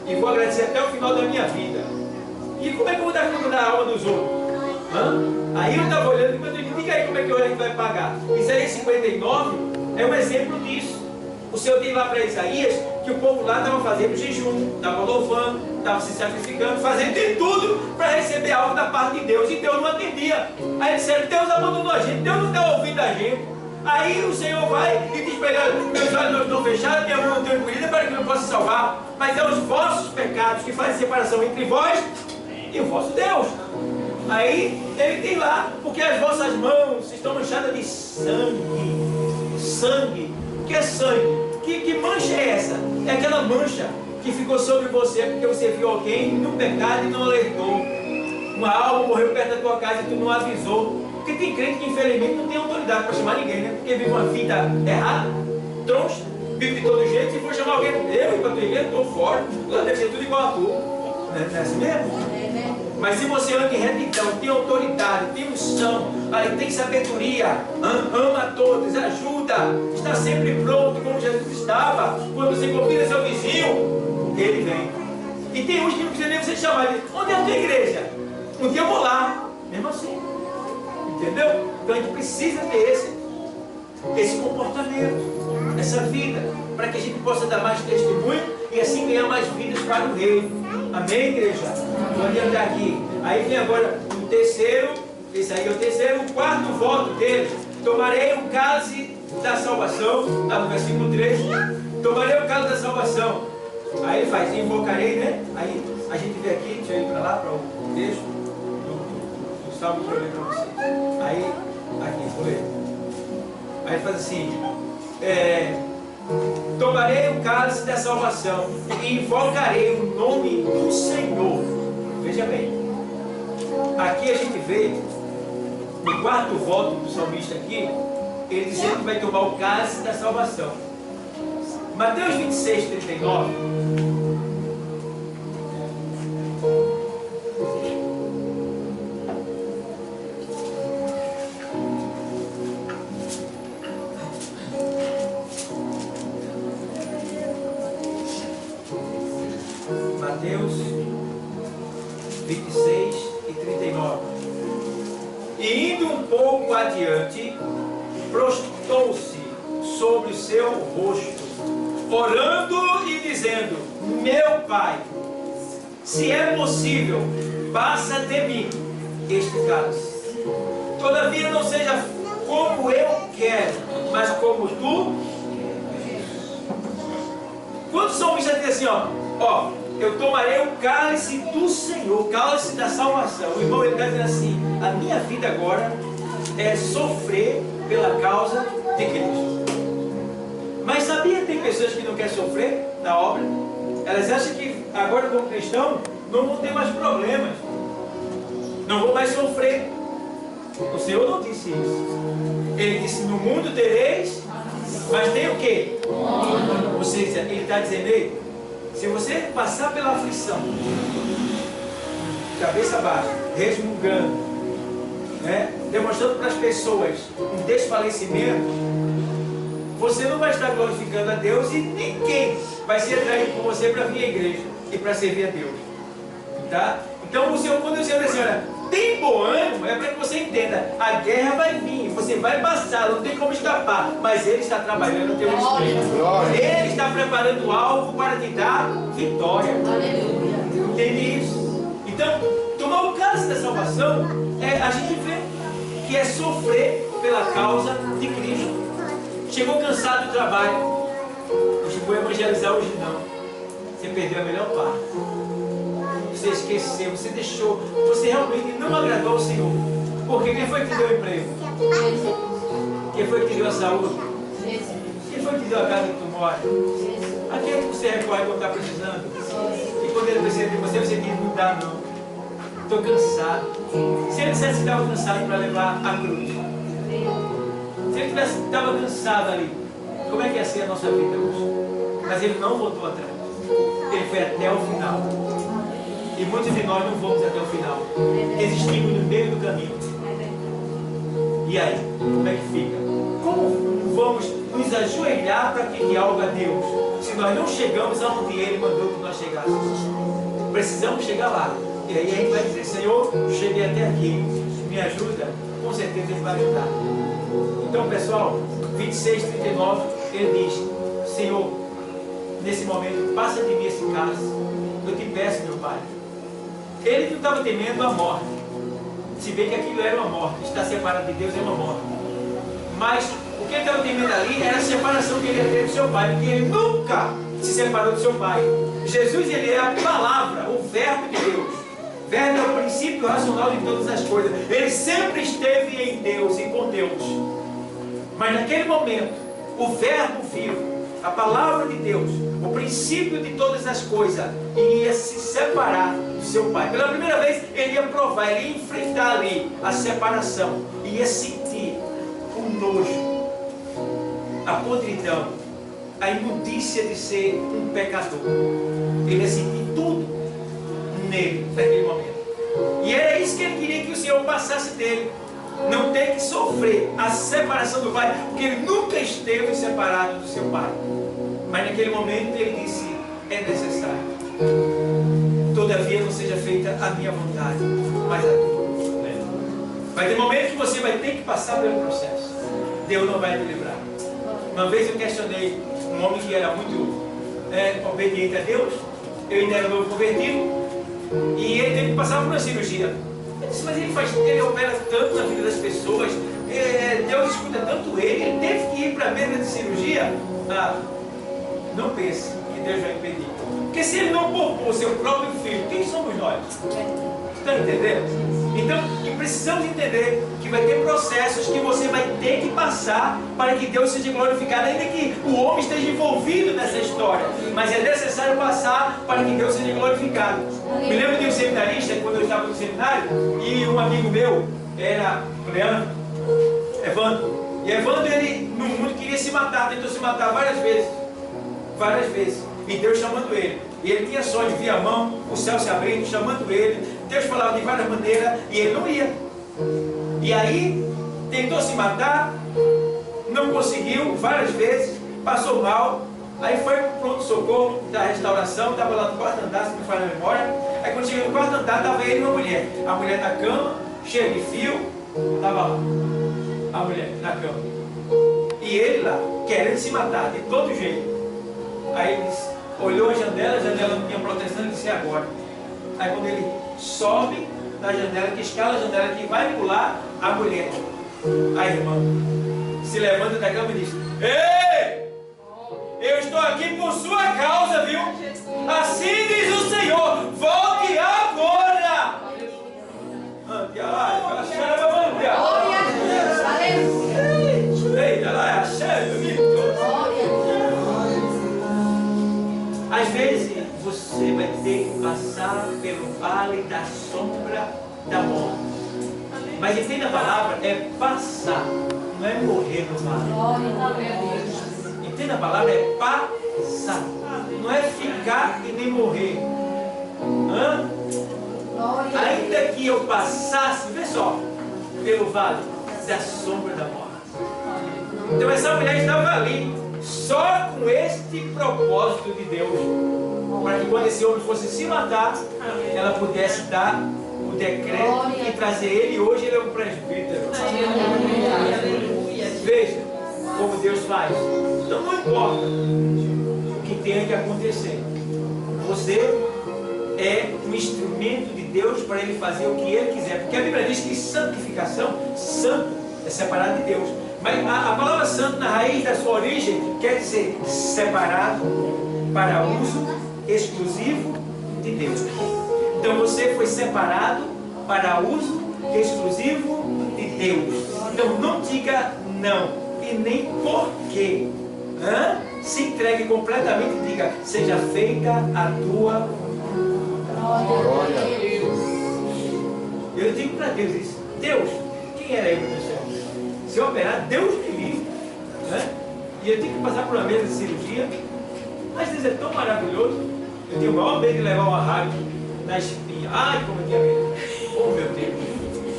e vou agradecer até o final da minha vida. E como é que eu vou dar conta da alma dos outros? Aí eu estava olhando e quando eu digo aí como é que a gente vai pagar. Isaías 59 é um exemplo disso. O Senhor diz lá para Isaías que o povo lá estava fazendo jejum, estava louvando, estava se sacrificando, fazendo de tudo para receber algo da parte de Deus, e Deus não atendia. Aí disseram, Deus abandonou a gente, Deus não está ouvindo a gente. Aí o Senhor vai e diz para ele, meus olhos não estão fechados, minha mão não está encolhida para que eu não possa salvar, mas é os vossos pecados que fazem separação entre vós e o vosso Deus. Aí ele tem lá, porque as vossas mãos estão manchadas de sangue. Sangue. O que é sangue? Que mancha é essa? É aquela mancha que ficou sobre você porque você viu alguém no pecado e não alertou. Uma alma morreu perto da tua casa e tu não avisou. Porque tem crente que infelizmente não tem autoridade para chamar ninguém, né? Porque vive uma vida errada, troncha, vive de todo jeito. Se for chamar alguém, eu ir para a tua igreja, estou fora. Lá deve ser tudo igual a tu. Não é assim mesmo? Mas se você anda em retidão, tem autoridade, tem unção, tem sabedoria, ama a todos, ajuda, está sempre pronto, como Jesus estava. Quando você convida seu vizinho, ele vem. E tem uns que não precisa nem você chamar, ele diz, onde é a tua igreja? Um dia eu vou lá, mesmo assim. Entendeu? Então a gente precisa ter esse comportamento, essa vida, para que a gente possa dar mais testemunho e assim ganhar mais vidas para o reino. Amém, igreja? Vou adiantar aqui. Aí vem agora o terceiro, esse aí é o terceiro, o quarto voto dele. Tomarei o cálice da salvação, está no versículo 3. Tomarei o cálice da salvação. Aí ele faz, invocarei, né? Aí a gente vê aqui, deixa eu ir para lá, para o texto do salmo que eu li para vocês. Aí, aqui, vou ler. Aí ele faz assim, tomarei o cálice da salvação e invocarei o nome do Senhor. Veja bem, aqui a gente vê, no quarto voto do salmista aqui, ele dizendo que vai tomar o cálice da salvação. Mateus 26, 39. Mateus 26 e 39. E indo um pouco adiante, prostou-se sobre o seu rosto, orando e dizendo: meu Pai, se é possível, passa de mim este cálice. Todavia não seja como eu quero, mas como tu. Quando o salmista diz assim, ó, eu tomarei o cálice do Senhor, o cálice da salvação. O irmão, ele está dizendo assim: a minha vida agora é sofrer pela causa de Cristo. Mas sabia que tem pessoas que não querem sofrer na obra? Elas acham que agora, como cristão, não vão ter mais problemas, não vão mais sofrer. O Senhor não disse isso. Ele disse: no mundo tereis, mas tem o quê? Ou seja, ele está dizendo: ei, se você passar pela aflição, cabeça baixa, resmungando, né, demonstrando para as pessoas um desfalecimento, você não vai estar glorificando a Deus e ninguém vai ser atraído por você para vir à igreja e para servir a Deus. Tá? Então, o Senhor, quando o Senhor diz assim, olha, tem bom ânimo, é para que você entenda, a guerra vai vir, você vai passar, não tem como escapar, mas Ele está trabalhando o teu espírito. Ele está preparando algo para te dar vitória. Entende isso? Então, tomar o cálice da salvação, a gente vê que é sofrer pela causa de Cristo. Chegou cansado do trabalho, hoje vou evangelizar, hoje não. Você perdeu a melhor parte. Você esqueceu, você deixou, você realmente não agradou ao Senhor. Porque quem foi que te deu o emprego? Quem foi que te deu a saúde? Quem foi que te deu a casa que tu mora? A quem é que você recorre quando está precisando? E quando ele precisa de você, você diz: não dá não. Estou cansado. Se ele dissesse que estava cansado para levar a cruz, se ele estava cansado ali, como é que ia ser a nossa vida hoje? Mas ele não voltou atrás. Ele foi até o final. E muitos de nós não vamos até o final. Existimos no meio do caminho. E aí, como é que fica? Como vamos nos ajoelhar para pedir algo a Deus, se nós não chegamos aonde Ele mandou que nós chegássemos? Precisamos chegar lá. E aí a gente vai dizer: Senhor, cheguei até aqui, me ajuda? Com certeza Ele vai ajudar. Então, pessoal, 26, 39, ele diz: Senhor, nesse momento, passa de mim esse cálice. Eu te peço, meu Pai. Ele não estava temendo a morte. Se bem que aquilo era uma morte, estar separado de Deus é uma morte. Mas o que ele estava temendo ali era a separação que ele ia ter do seu Pai, porque ele nunca se separou do seu Pai. Jesus, ele é a palavra, o verbo de Deus. Verbo é o princípio racional de todas as coisas. Ele sempre esteve em Deus e com Deus. Mas naquele momento, o verbo vivo, a palavra de Deus, o princípio de todas as coisas, ia se separar do seu Pai. Pela primeira vez, ele ia provar, ele ia enfrentar ali a separação, ia sentir o nojo, a podridão, a imundícia de ser um pecador. Ele ia sentir tudo nele, naquele momento. E era isso que ele queria que o Senhor passasse dele. Não ter que sofrer a separação do Pai, porque ele nunca esteve separado do seu Pai. Mas naquele momento ele disse: é necessário. Todavia não seja feita a minha vontade, mas a tua. Vai ter momentos que você vai ter que passar pelo processo. Deus não vai te livrar. Uma vez eu questionei um homem que era muito obediente a Deus. Eu ainda era novo convertido. E ele teve que passar por uma cirurgia. Eu disse: mas ele opera tanto na vida das pessoas, Deus escuta tanto ele teve que ir para a mesa de cirurgia. Não pense que Deus vai impedir. Porque se ele não poupou o seu próprio filho, quem somos nós? Está entendendo? Então, precisamos entender que vai ter processos que você vai ter que passar para que Deus seja glorificado, ainda que o homem esteja envolvido nessa história, mas é necessário passar para que Deus seja glorificado. Me lembro de um seminarista, quando eu estava no seminário, e um amigo meu era Evandro. E Evandro, ele no mundo queria se matar, tentou se matar várias vezes, e Deus chamando ele. E ele tinha sonho, via a mão, o céu se abrindo, chamando ele. Deus falava de várias maneiras e ele não ia. E aí, tentou se matar, não conseguiu várias vezes, passou mal. Aí foi para o pronto-socorro da restauração, estava lá no quarto andar, se me falha a memória. Aí quando chegou no quarto andar, estava ele e uma mulher. A mulher na cama, cheia de fio, estava lá. A mulher na cama. E ele lá, querendo se matar, de todo jeito. Aí ele disse, olhou a janela não tinha proteção, ele disse, agora. Aí quando ele sobe na janela, que escala a janela, que vai pular, a mulher, a irmã, se levanta da cama e diz, ei, eu estou aqui por sua causa, viu? Assim diz o Senhor, volte agora. Às vezes você vai ter que passar pelo vale da sombra da morte. Mas entenda a palavra, é passar, não é morrer no vale. Entenda a palavra, é passar, não é ficar e nem morrer. Ainda que eu passasse, vê só, pelo vale da sombra da morte. Então essa mulher estava ali, só com este propósito de Deus, para que quando esse homem fosse se matar, ela pudesse dar o decreto e trazer ele. E hoje ele é um presbítero. Veja como Deus faz. Então não importa o que tenha que acontecer, você é um instrumento de Deus para ele fazer o que ele quiser, porque a Bíblia diz que santificação, santo, é separado de Deus. Mas a palavra santo, na raiz da sua origem, quer dizer separado para uso exclusivo de Deus. Então você foi separado para uso exclusivo de Deus. Então não diga não e nem porquê. Se entregue completamente e diga, seja feita a tua glória a Deus. Eu digo para Deus isso. Deus, quem era ele no céu? Se eu operar, Deus me livre. E eu tenho que passar por uma mesa de cirurgia. Às vezes é tão maravilhoso. Eu tenho o maior medo de levar uma rádio na espinha. Ai, como eu tinha medo. Oh, meu Deus.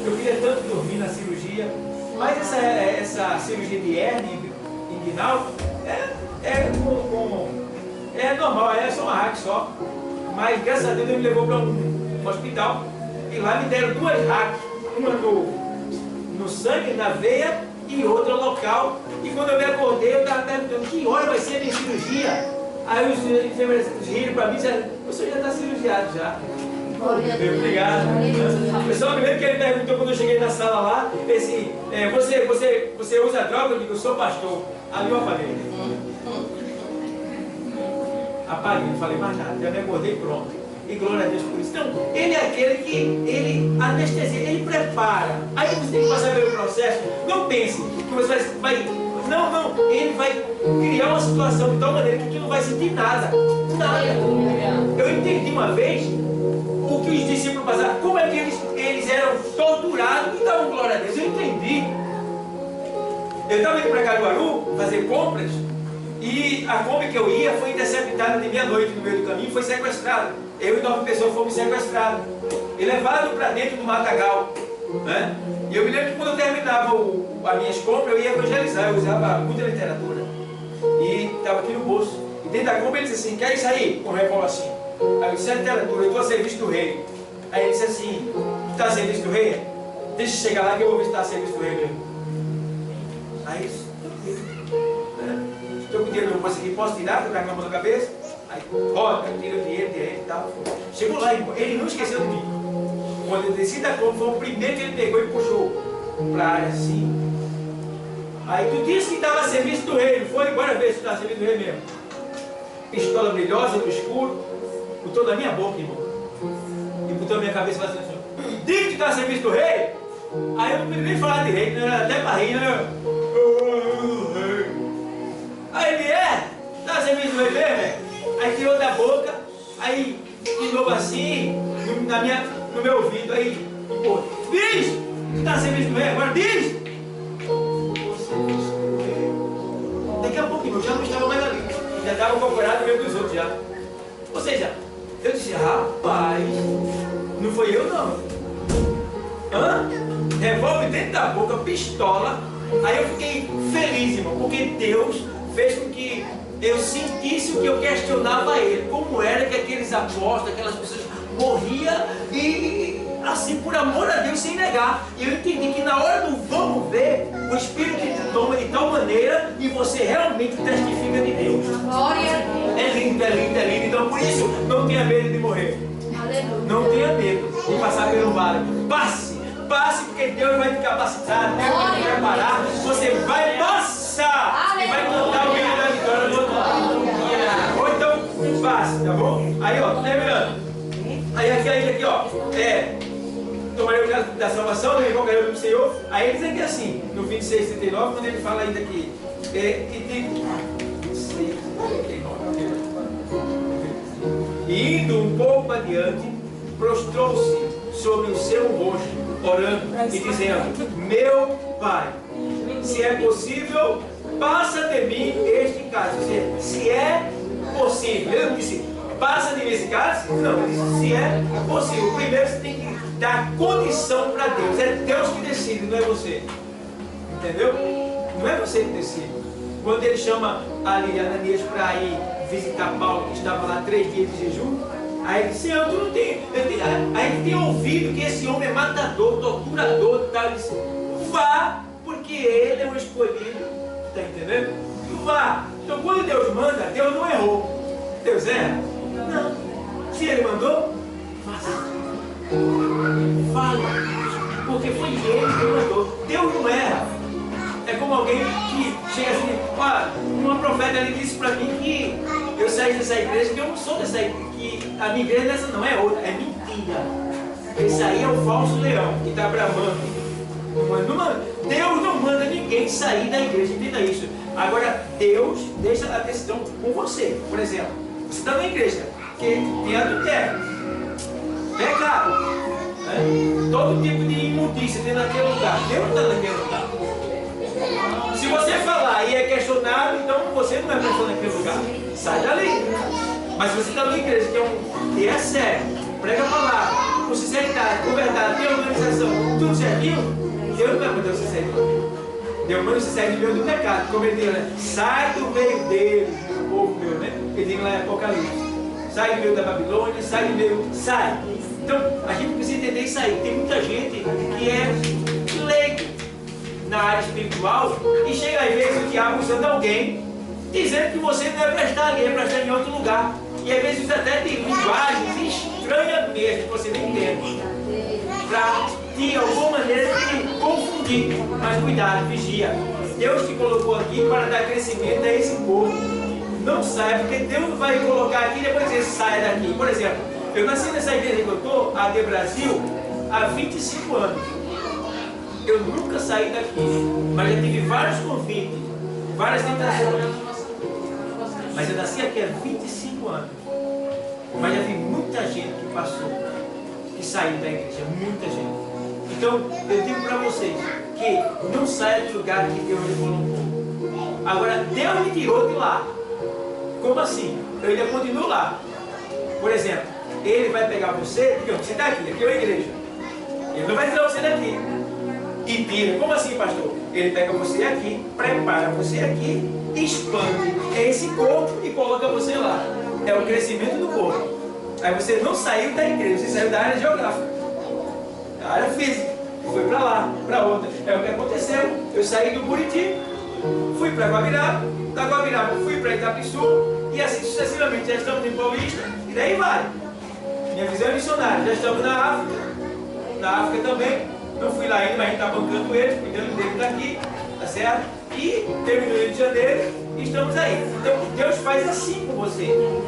Eu queria tanto dormir na cirurgia. Mas essa cirurgia de hérnia inguinal é normal, é só uma hack só. Mas graças a Deus ele me levou para um hospital. E lá me deram 2 hacks. Uma no sangue, na veia, e outra local. E quando eu me acordei, eu estava perguntando que hora vai ser a minha cirurgia. Aí os enfermeiros riram para mim e disseram, o senhor já está cirurgiado já. Obrigado. Eu só me lembro que ele perguntou quando eu cheguei na sala lá, você usa droga? Eu digo, eu sou pastor. Ali eu apaguei. Apaguei, não falei mais nada. Já me acordei e pronto. E glória a Deus por isso. Então, ele é aquele que ele anestesia, ele prepara. Aí você tem que passar pelo processo. Não pense que você vai. Não. Ele vai criar uma situação de tal maneira que tu não vai sentir nada. Nada. Eu entendi uma vez o que os discípulos passaram. Como é que eles eram torturados e davam glória a Deus. Eu entendi. Eu estava indo para Caruaru fazer compras. E a Kombi que eu ia foi interceptada de meia-noite no meio do caminho e foi sequestrada. Eu e 9 pessoas fomos sequestrados e levados para dentro do matagal. E eu me lembro que quando eu terminava as minhas compras, eu ia evangelizar, eu usava muita literatura. E estava aqui no bolso. E dentro da Kombi ele disse assim, quer isso aí? Com revólver assim. Aí eu disse, é literatura, eu estou a serviço do rei. Aí ele disse assim, tu está a serviço do rei? Deixa eu chegar lá que eu vou ver se está a serviço do rei mesmo. Aí estou com dinheiro no bolso aqui, posso tirar? Estou com a mão na cabeça? Aí roda, tira o dinheiro dele e tal. Chegou lá, ele não esqueceu de mim. Quando eu desci da Kombi, foi o primeiro que ele pegou e puxou para a área assim. Aí tu disse que estava a serviço do rei, não foi? Bora ver se está a serviço do rei mesmo. Pistola brilhosa no escuro, botou na minha boca, irmão. E botou na minha cabeça e falou assim, Diz que está a serviço do rei. Aí eu não podia nem falar direito, né? Era até para rir, né? Aí ele está a serviço do rei mesmo? Aí tirou da boca, aí de novo assim, no meu ouvido, aí, pô, diz que está a serviço do rei, agora diz! Daqui a pouco eu já não estava mais ali, já estava incorporado no meio dos outros já. Ou seja, eu disse, rapaz, não foi eu não. Hã? Revólver dentro da boca, pistola. Aí eu fiquei feliz, irmão, porque Deus fez com que eu sentisse o que eu questionava a Ele. Como era que aqueles apóstolos, aquelas pessoas morriam e assim, por amor a Deus, sem negar. E eu entendi que na hora do vamos ver, o Espírito te toma de tal maneira e você realmente testifica de Deus. É lindo, é lindo, é lindo. Então por isso, não tenha medo de morrer. Não tenha medo de passar pelo vale. Passe, porque Deus vai te capacitar, Deus vai te preparar. Você vai passar e vai cantar o hino da vitória do outro lado. Ou então, passe, tá bom? Aí, ó, terminando. Aí aqui, ó, tomarei o caso da salvação, né? Invocarei o Senhor. Aí ele diz aqui assim, no 26, 39, quando ele fala ainda aqui, e indo um pouco adiante, prostrou-se sobre o seu rosto, orando e dizendo, meu Pai, se é possível, passa de mim este cálice. Ou seja, se é possível. Ele não disse, passa de mim esse cálice? Não, ele disse, se é possível. Primeiro você tem que dar condição para Deus. É Deus que decide, não é você. Entendeu? Não é você que decide. Quando ele chama ali Ananias para ir visitar Paulo, que estava lá 3 dias de jejum, aí ele disse, Senhor, tu não tem. Aí ele tem ouvido que esse homem é matador, torturador e tal. Ele disse, vá, porque ele é um escolhido. Está entendendo? Vá. Então quando Deus manda, Deus não errou. Deus erra? Não. Se ele mandou, faça. Fala. Porque foi ele que mandou. Deus não erra. É como alguém que chega assim, olha, uma profeta ali disse para mim que eu saí dessa igreja, que eu não sou dessa igreja, que a minha igreja dessa não é outra, é mentira. Esse aí é o falso leão que está bramando. Deus não manda ninguém sair da igreja, entenda isso. Agora, Deus deixa a decisão com você. Por exemplo, você está na igreja, que tem adultério, pecado, né? Todo tipo de imundícia tem naquele lugar. Deus está naquele lugar. Se você falar e é questionado, então você não é pessoa naquele lugar. Sai dali. Mas se você está numa igreja que é sério, prega a palavra, com sinceridade, com verdade, tem organização, tudo certinho, Deus não vai mandar você sair do meio. Deus manda você sair do meio do pecado. Como ele diz, né? Sai do meio deles, povo meu, né? Ele diz lá em Apocalipse. Sai do meio da Babilônia, sai do meio. Sai. Então, a gente precisa entender isso aí. Tem muita gente que é leigo na área espiritual e chega às vezes o diabo usando alguém dizendo que você não deve prestar ali, é prestar em outro lugar. E às vezes usa até de linguagens estranhas mesmo, que você nem entende. Para de alguma maneira te confundir. Mas cuidado, vigia. Deus te colocou aqui para dar crescimento a esse povo. Não saia, porque Deus não vai colocar aqui e depois dizer saia daqui. Por exemplo, eu nasci nessa igreja que eu estou, a de Brasil, há 25 anos. Eu nunca saí daqui, mas já tive vários convites, várias tentações. Mas eu nasci aqui há 25 anos. Mas já vi muita gente que passou, que saiu da igreja, muita gente. Então, eu digo para vocês que não saia do lugar que Deus lhe colocou. Agora, Deus me tirou de lá. Como assim? Eu ainda continuo lá. Por exemplo, Ele vai pegar você, porque você está aqui é uma igreja. Ele não vai tirar você daqui e tira. Como assim, pastor? Ele pega você aqui, prepara você aqui, expande esse corpo e coloca você lá. É o crescimento do corpo. Aí você não saiu da igreja, você saiu da área geográfica, da área física, foi para lá, para outra. É o que aconteceu. Eu saí do Buriti, fui para Guabiraba, da Guabiraba fui para Itapiçu e assim sucessivamente. Já estamos em Paulista e daí vai. Minha visão é missionária. Já estamos na África também. Não fui lá ainda, mas a gente está bancando eles, cuidando deles daqui, tá certo? E terminou no Rio de Janeiro. estamos aí. Então Deus faz assim com você.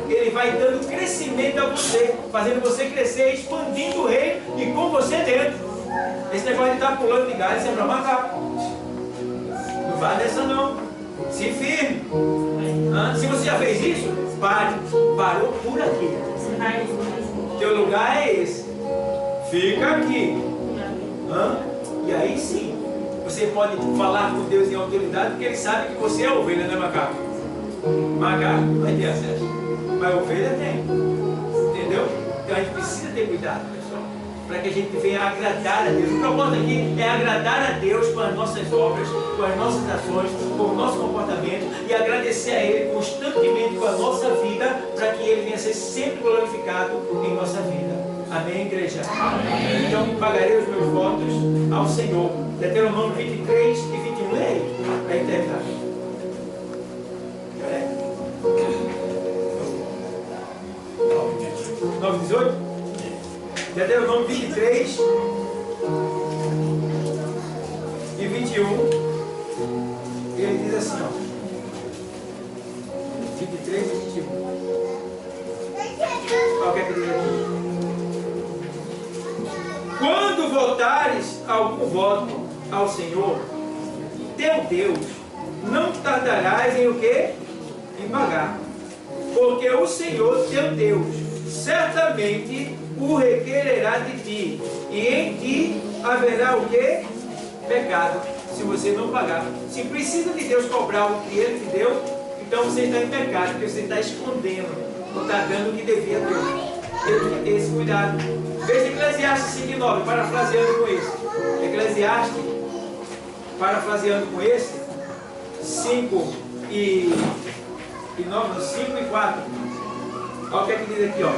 Ele vai dando crescimento a você, fazendo você crescer, expandindo o reino e com você dentro. Esse negócio de estar pulando de galho, isso é para macaco. Não vai dessa não. Se firme. Se você já fez isso, pare. Parou por aqui. Teu lugar é esse. Fica aqui. E aí sim, você pode falar com Deus em autoridade, porque Ele sabe que você é ovelha, não é macaco? Macaco não vai ter acesso, mas ovelha tem. Entendeu? Então a gente precisa ter cuidado, pessoal, para que a gente venha agradar a Deus. O propósito aqui é agradar a Deus com as nossas obras, com as nossas ações, com o nosso comportamento e agradecer a Ele constantemente com a nossa vida, para que Ele venha ser sempre glorificado em nossa vida. Amém, igreja? Amém. Então pagarei os meus votos ao Senhor. Deuteronômio 23 e 21. Leia aí, para terminar. 9:18? Deuteronômio 23 e 21. Ele diz assim, ó. 23 e 21. Olha o que é que diz aqui. Quando votares algum voto ao Senhor, teu Deus, não tardarás em o quê? Em pagar. Porque o Senhor, teu Deus, certamente o requererá de ti. E em ti haverá o quê? Pecado, se você não pagar. Se precisa de Deus cobrar o que Ele te deu, então você está em pecado, porque você está escondendo, não está dando o que devia ter. Temos que ter esse cuidado. Veja Eclesiastes 5:9, parafraseando com esse. Eclesiastes, parafraseando com esse, 5 e 4. Olha o que é que diz aqui, ó.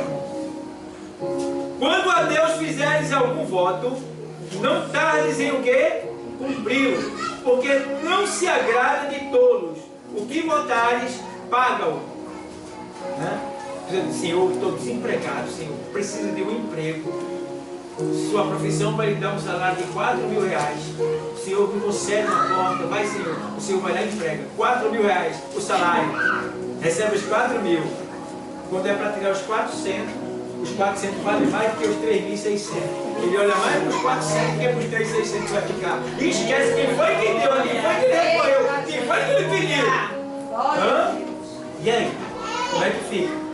Quando a Deus fizeres algum voto, não tardes em o quê? Cumpri-lo, porque não se agrada de tolos. O que votares, paga-o. Senhor, estou desempregado, Senhor, preciso de um emprego. Sua profissão vai lhe dar um salário de 4 mil reais. O Senhor me concede na porta, vai, Senhor. O Senhor vai lá e emprega. 4 mil reais o salário. Recebe os 4 mil. Quando é para tirar os 400, os 400 valem mais do que os 3.600. Ele olha mais para os 400 do que para os 3.600 que vai ficar. E esquece quem foi que deu, quem foi que ele recorreu, quem foi que ele pediu. E aí? Como é que fica?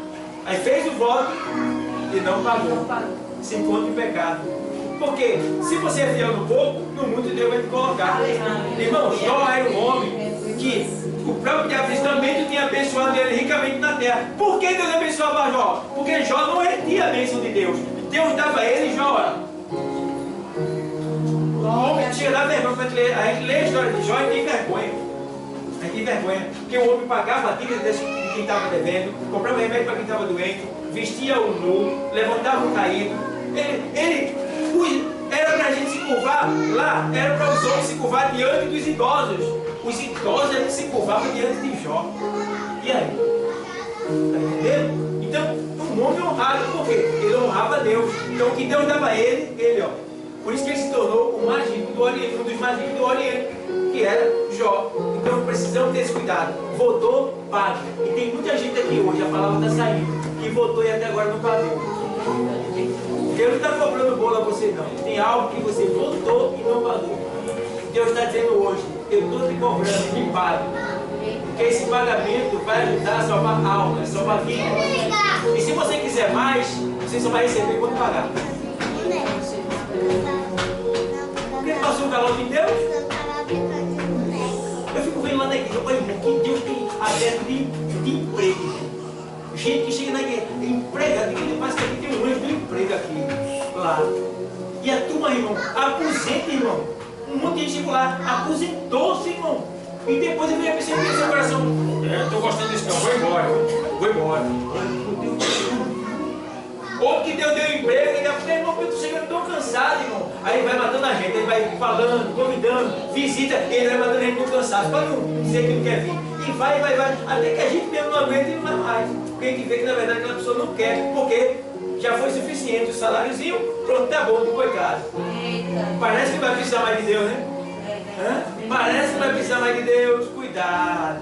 Aí fez o voto e não pagou. Se encontra em pecado. Porque se você é fiel no pouco, no muito Deus vai te colocar. Irmão, Jó era um homem que o próprio diabo também tinha abençoado ele ricamente na terra. Por que Deus abençoava Jó? Porque Jó não retia a bênção de Deus. Deus dava a ele e Jó. O homem tinha dado vergonha. A gente lê a história de Jó e tem vergonha. A gente tem vergonha. Porque o homem pagava a dívida de quem estava devendo, comprava remédio para quem estava doente, vestia o nu, levantava o caído. Era para a gente se curvar lá, era para os homens se curvar diante dos idosos. Os idosos eram que se curvavam diante de Jó. E aí? Está entendendo? Então, um homem honrado, por quê? Ele honrava a Deus. Então, o que Deus dava a ele, ó. Por isso que ele se tornou o mais rico do Oriente, um dos mais ricos do Oriente, que era Jó. Então, precisamos ter esse cuidado. Votou, pague. E tem muita gente aqui hoje, a palavra está saindo, que votou e até agora não pagou. Deus não está cobrando bolo a você, não. Tem algo que você votou e não pagou. Deus está dizendo hoje, eu estou te cobrando, me pague. Porque esse pagamento vai ajudar a salvar almas, salvar vidas. E se você quiser mais, você só vai receber quando pagar. Porque passou o calor de Deus? Eu fico vendo lá na igreja, olha, irmão, que Deus tem aberto de emprego. Gente que chega na igreja, empregado, que parece que aqui tem um anjo do emprego aqui, lá. E a turma, irmão, aposenta, irmão. Um monte de gente chegou lá, aposentou-se, irmão. E depois ele veio perceber no seu coração, não estou gostando disso não, vou embora. Ou que Deus deu emprego, e depois, irmão, eu estou chegando tão cansado, irmão. Aí ele vai matando a gente, ele vai falando, convidando, visita, ele vai matando a gente tão cansado, para não dizer que não quer vir. E vai, até que a gente mesmo não aguenta e não vai mais. Porque a gente vê que na verdade aquela pessoa não quer, porque já foi suficiente o saláriozinho, pronto, tá bom, coitado. Parece que vai precisar mais de Deus, né? Parece que vai precisar mais de Deus, cuidado.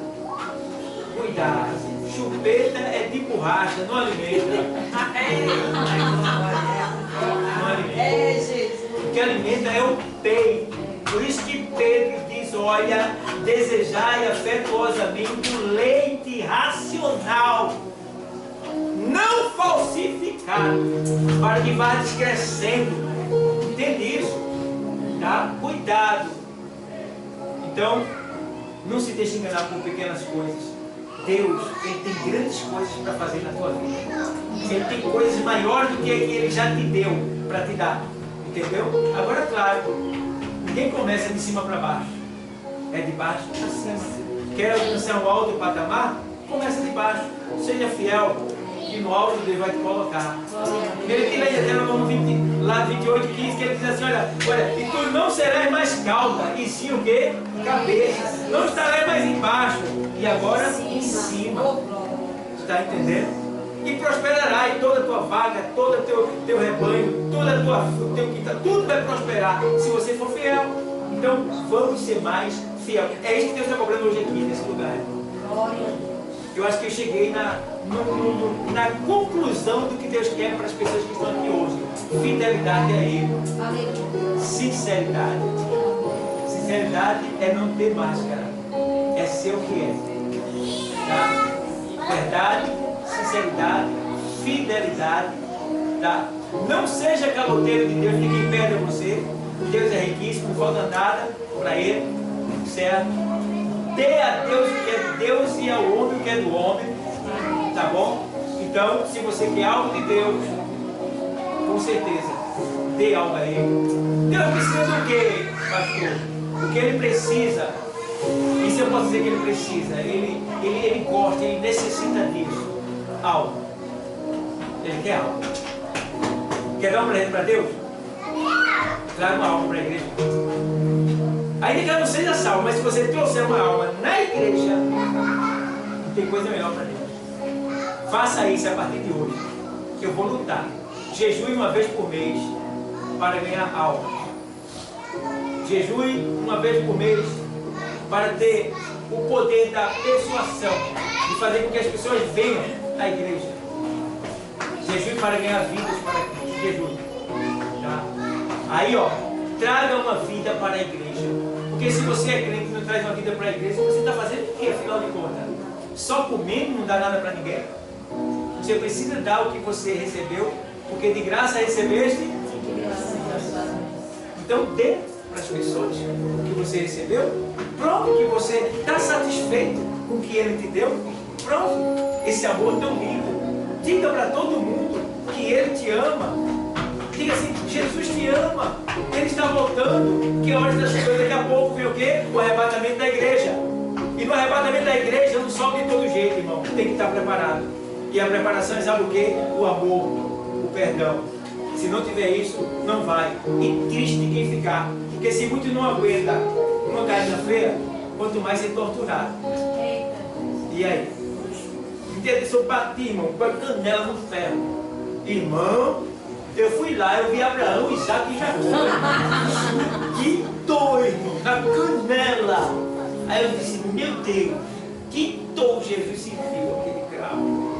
cuidado. Chupeta é de borracha, não alimenta. Não alimenta. O que alimenta é o peito. Por isso que Pedro diz, olha, desejai afetuosamente o leite racional, não falsificado, para que vá crescendo. Entende isso? Tá? Cuidado. Então, não se deixe enganar por pequenas coisas. Deus, Ele tem grandes coisas para fazer na tua vida. Ele tem coisas maiores do que Ele já te deu para te dar. Entendeu? Agora, claro, ninguém começa de cima para baixo. É de baixo para cima. Quer alcançar um alto patamar? Começa de baixo. Seja fiel, que no alto Deus vai te colocar. Ele tem até no Número 28, 15, que ele diz assim, olha, e tu não serás mais cauda, e sim o quê? Cabeça. Não estarás mais embaixo, e agora em cima. Está entendendo? E prosperará, e toda a tua vaga, todo o teu rebanho, toda o teu quintal, tudo vai prosperar, se você for fiel. Então, vamos ser mais fiel. É isso que Deus está cobrando hoje aqui, nesse lugar. Eu acho que eu cheguei na conclusão do que Deus quer para as pessoas que estão aqui hoje. Fidelidade a Ele. Sinceridade. Sinceridade é não ter máscara. É ser o que é. Tá? Verdade, sinceridade, fidelidade. Tá? Não seja caloteiro de Deus, ninguém perde a você. Deus é riquíssimo, não falta nada para Ele. Certo? Dê a Deus o que é de Deus e ao homem o que é do homem. Tá bom? Então, se você quer algo de Deus, com certeza, dê algo a Ele. Deus precisa do quê, pastor? O que Ele precisa. Isso eu posso dizer que Ele precisa. Ele gosta, Ele necessita disso. Algo. Ele quer algo. Quer dar um presente para Deus? Traga uma alma para a igreja. Ainda que ela não seja salva, mas se você trouxer uma alma na igreja, não tem coisa melhor para Deus. Faça isso a partir de hoje. Que eu vou lutar. Jejue uma vez por mês para ganhar alma. Jejue uma vez por mês para ter o poder da persuasão, de fazer com que as pessoas venham à igreja. Jejue para ganhar vidas para Cristo. Jejue. Tá? Aí, ó, traga uma vida para a igreja. Porque se você é crente e não traz uma vida para a igreja, você está fazendo o que, afinal de contas? Só comendo não dá nada para ninguém. Você precisa dar o que você recebeu, porque de graça recebeste. Então dê para as pessoas o que você recebeu. Pronto, que você está satisfeito com o que Ele te deu. Pronto, esse amor tão lindo. Diga para todo mundo que Ele te ama. Diga assim, Jesus te ama, Ele está voltando, que é hora das coisas. Daqui a pouco vem o quê? O arrebatamento da igreja. E no arrebatamento da igreja não sobe de todo jeito, irmão. Tem que estar preparado. E a preparação é, sabe o quê? O amor, o perdão. Se não tiver isso, não vai. E triste de quem ficar. Porque se muito não aguenta uma carne feia, quanto mais ser torturado. E aí? Um dia desse eu bati, irmão, com a canela no ferro. Irmão, eu fui lá, eu vi Abraão, Isaac e Jacó. Que dor, irmão, na canela. Aí eu disse, meu Deus, que dor Jesus sentiu aquele cravo.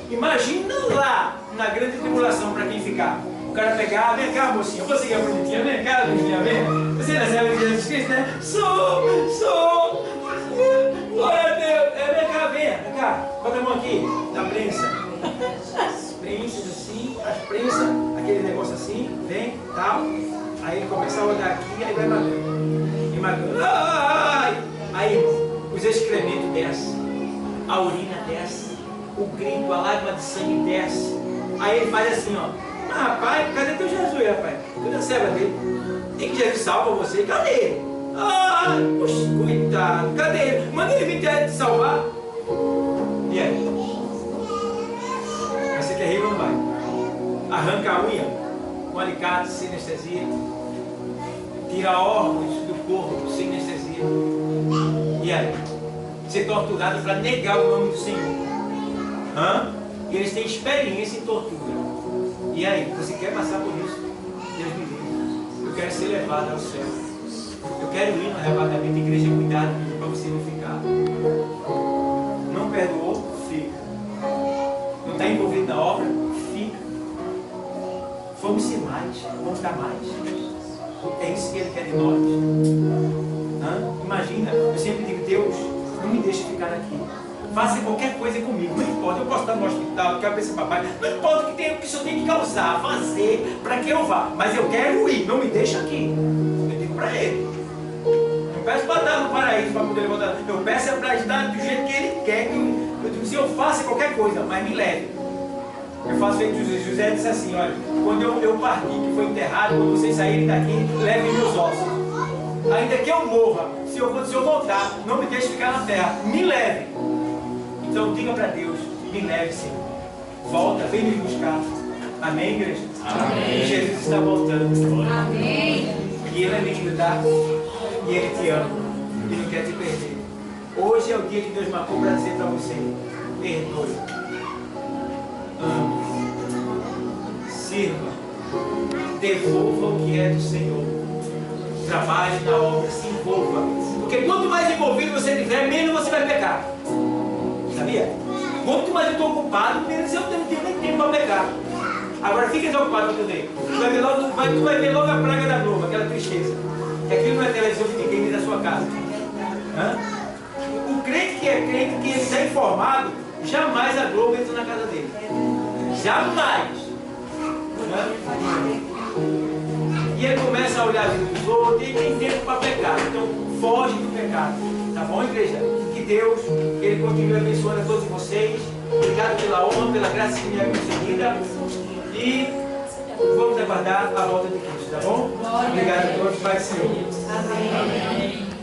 Imagina lá, na grande tribulação, para quem ficar. O cara pegar, vem cá, mocinha, você que é bonitinha, vem cá, bonitinha, vem. Você recebe de Jesus Cristo, né? Sou. Glória a Deus. Vem cá, bota a mão aqui, na prensa. Prensas assim, as prensas, aquele negócio assim, vem, tal. Aí ele começa a olhar aqui, aí vai batendo. E matando. Aí, os excrementos descem, a urina desce, o grito, a lágrima de sangue desce. Aí ele faz assim, ó. Mas rapaz, cadê teu Jesus, rapaz? Tu não serve dele. Tem que Jesus salva você, cadê ele? Poxa, coitado, cadê ele? Manda ele vir te salvar. E aí? Vai ser terrível ou não vai? Arranca a unha com alicate sem anestesia. Tira órgãos do corpo sem anestesia. E aí? Ser torturado para negar o nome do Senhor. E eles têm experiência em tortura. E aí? Você quer passar por isso? Deus me livre. Eu quero ser levado ao céu. Eu quero ir no arrebatamento. Igreja, cuidado. é possível ficar. Não perdoou? Fica. Não está envolvido na obra? Fica. Vamos ser mais, vamos dar mais. É isso que Ele quer de nós. Imagina, eu sempre digo, Deus, não me deixe ficar aqui. Faça qualquer coisa comigo, não importa, eu posso estar no hospital, eu quero ver esse papai, não importa o que o senhor tem que causar, fazer, para que eu vá, mas eu quero ir, não me deixa aqui. Eu digo para Ele. Eu peço para estar no paraíso, para poder levantar, eu peço para estar do jeito que Ele quer, eu digo, Senhor, faça qualquer coisa, mas me leve. Eu faço feito José disse assim, olha, quando eu partir, que foi enterrado, quando vocês saírem daqui, levem meus ossos. Ainda que eu morra, quando o Senhor voltar, não me deixe ficar na terra, me leve. Então diga para Deus, me leve, Senhor. Volta, vem me buscar. Amém, igreja? Amém. Jesus está voltando. Amém. E Ele é lindo, tá? E Ele te ama. E não quer te perder. Hoje é o dia que Deus marcou para dizer para você, perdoe. Ame. Sirva. Devolva o que é do Senhor. Trabalhe na obra, se envolva. Porque quanto mais envolvido você tiver, menos você vai pecar. Sabia? Quanto mais eu estou ocupado, menos eu não tenho nem tempo para pecar. Agora fica desocupado com Deus. Tu vai ver logo a praga da Globo, aquela tristeza. Que aquilo não é televisão de ninguém da sua casa. O crente que é crente, que ele está informado, jamais a Globo entra na casa dele. Jamais. E ele começa a olhar a vida dos outros e tem tempo para pecar. Então foge do pecado. Tá bom, igreja? Que Deus, Ele continue abençoando a todos vocês. Obrigado pela honra, pela graça que me é concedida. E vamos aguardar a volta de Cristo, tá bom? Obrigado a todos, Pai do Senhor. Amém.